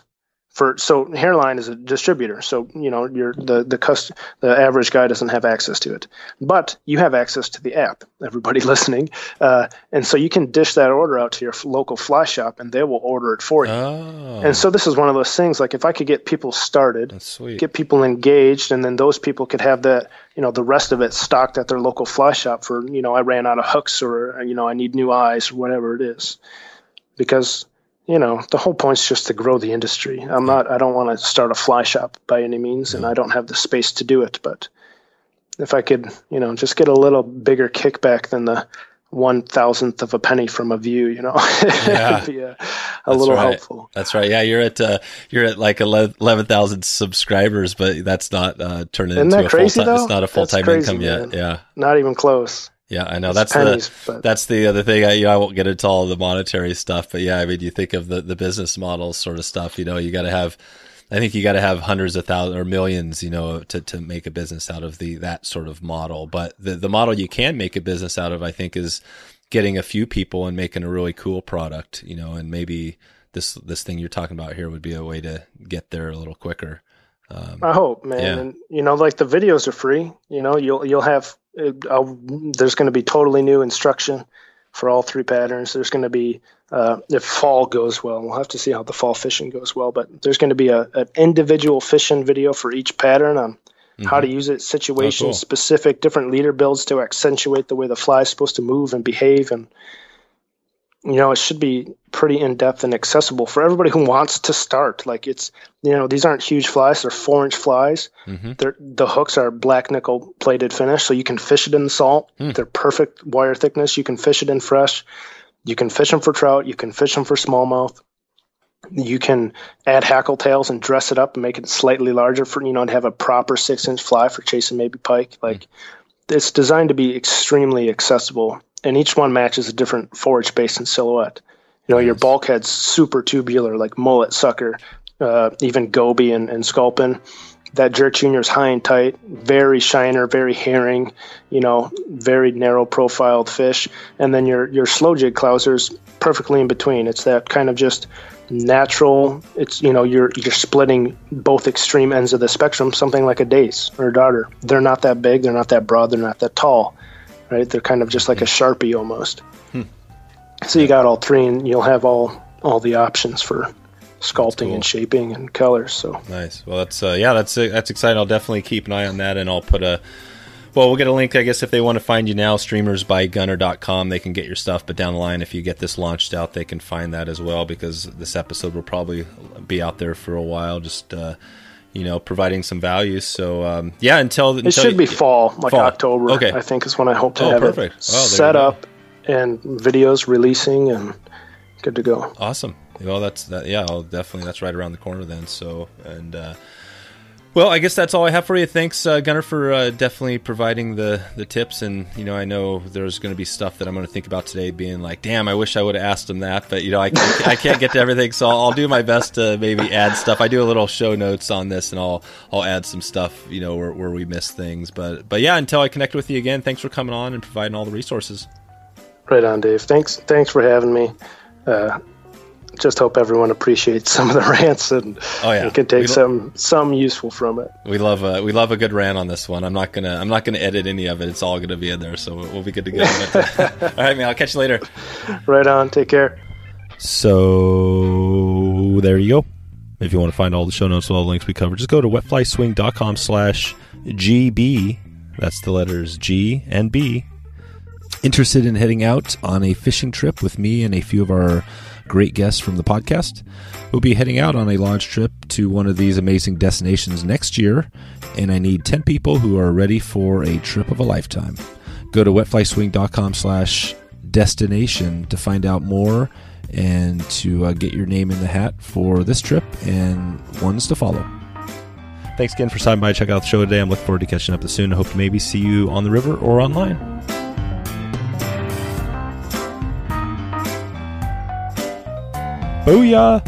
So Hairline is a distributor, so the average guy doesn't have access to it, but you have access to the app. Everybody listening, and so you can dish that order out to your local fly shop, and they will order it for you. Oh. And so this is one of those things. Like if I could get people started, That's sweet. Get people engaged, and then those people could have that, the rest of it stocked at their local fly shop for, I ran out of hooks, or I need new eyes, or whatever it is, because. The whole point's just to grow the industry. I don't want to start a fly shop by any means, and I don't have the space to do it. But if I could, just get a little bigger kickback than the 1,000th of a penny from a view, it'd be a little helpful. That's right. Yeah, you're at like 11,000 subscribers, but that's not turning into a full-time. It's not a full-time income yet. Yeah, not even close. Yeah, I know. It's That's the other thing. I won't get into all the monetary stuff, but yeah, I mean, you think of the business model sort of stuff. You got to have, I think you got to have hundreds of thousands or millions, to make a business out of that sort of model. But the model you can make a business out of, I think, is getting a few people and making a really cool product. And maybe this thing you're talking about here would be a way to get there a little quicker. I hope, man. Yeah. And like the videos are free. You'll have. There's going to be totally new instruction for all three patterns. There's going to be, if fall goes well, we'll have to see how the fall fishing goes well, but there's going to be an individual fishing video for each pattern on how to use it, situation specific, different leader builds to accentuate the way the fly is supposed to move and behave. And, it should be pretty in-depth and accessible for everybody who wants to start. Like it's, these aren't huge flies. They're 4-inch flies. The hooks are black nickel plated finish, so you can fish it in the salt. They're perfect wire thickness. You can fish it in fresh. You can fish them for trout. You can fish them for smallmouth. You can add hackle tails and dress it up and make it slightly larger for, to have a proper 6-inch fly for chasing maybe pike. Like it's designed to be extremely accessible. And each one matches a different forage base and silhouette. Your bulkhead's super tubular, like mullet, sucker, even goby and sculpin. That Jerk Junior's high and tight, very shiner, very herring, very narrow profiled fish. And then your slow jig clouser's perfectly in between. It's that kind of just natural. It's, you're splitting both extreme ends of the spectrum, something like a dace or a darter. They're not that big, they're not that broad, they're not that tall. Right, they're kind of just like a Sharpie almost. So you got all three, and you'll have all the options for sculpting and shaping and colors. So nice. Well, that's exciting. I'll definitely keep an eye on that, and I'll put we'll get a link, I guess, if they want to find you now, streamersbygunner.com. They can get your stuff, but down the line, if you get this launched out, they can find that as well, because this episode will probably be out there for a while. Just providing some value. So, until it should be fall, October. Okay. I think is when I hope to have perfect. it set up and videos releasing and good to go. Awesome. Well, that's right around the corner then. So, and, well, I guess that's all I have for you. Thanks, Gunnar, for definitely providing the tips. And, I know there's going to be stuff that I'm going to think about today being like, damn, I wish I would have asked him that. But, I can't get to everything. So I'll do my best to maybe add stuff. I do a little show notes on this, and I'll add some stuff, where we miss things. But yeah, until I connect with you again, thanks for coming on and providing all the resources. Right on, Dave. Thanks for having me. just hope everyone appreciates some of the rants and, and can take some useful from it. We love a good rant on this one. I'm not gonna edit any of it. It's all gonna be in there, so we'll be good to go. But, all right, man. I'll catch you later. Right on. Take care. So there you go. If you want to find all the show notes and all the links we covered, just go to wetflyswing.com/GB. That's the letters G and B. Interested in heading out on a fishing trip with me and a few of our great guests from the podcast? We'll be heading out on a lodge trip to one of these amazing destinations next year, and I need 10 people who are ready for a trip of a lifetime. Go to wetflyswing.com/destination to find out more and to get your name in the hat for this trip and ones to follow. Thanks again for stopping by to check out the show today. I'm looking forward to catching up with you soon. I hope to maybe see you on the river or online. Booyah!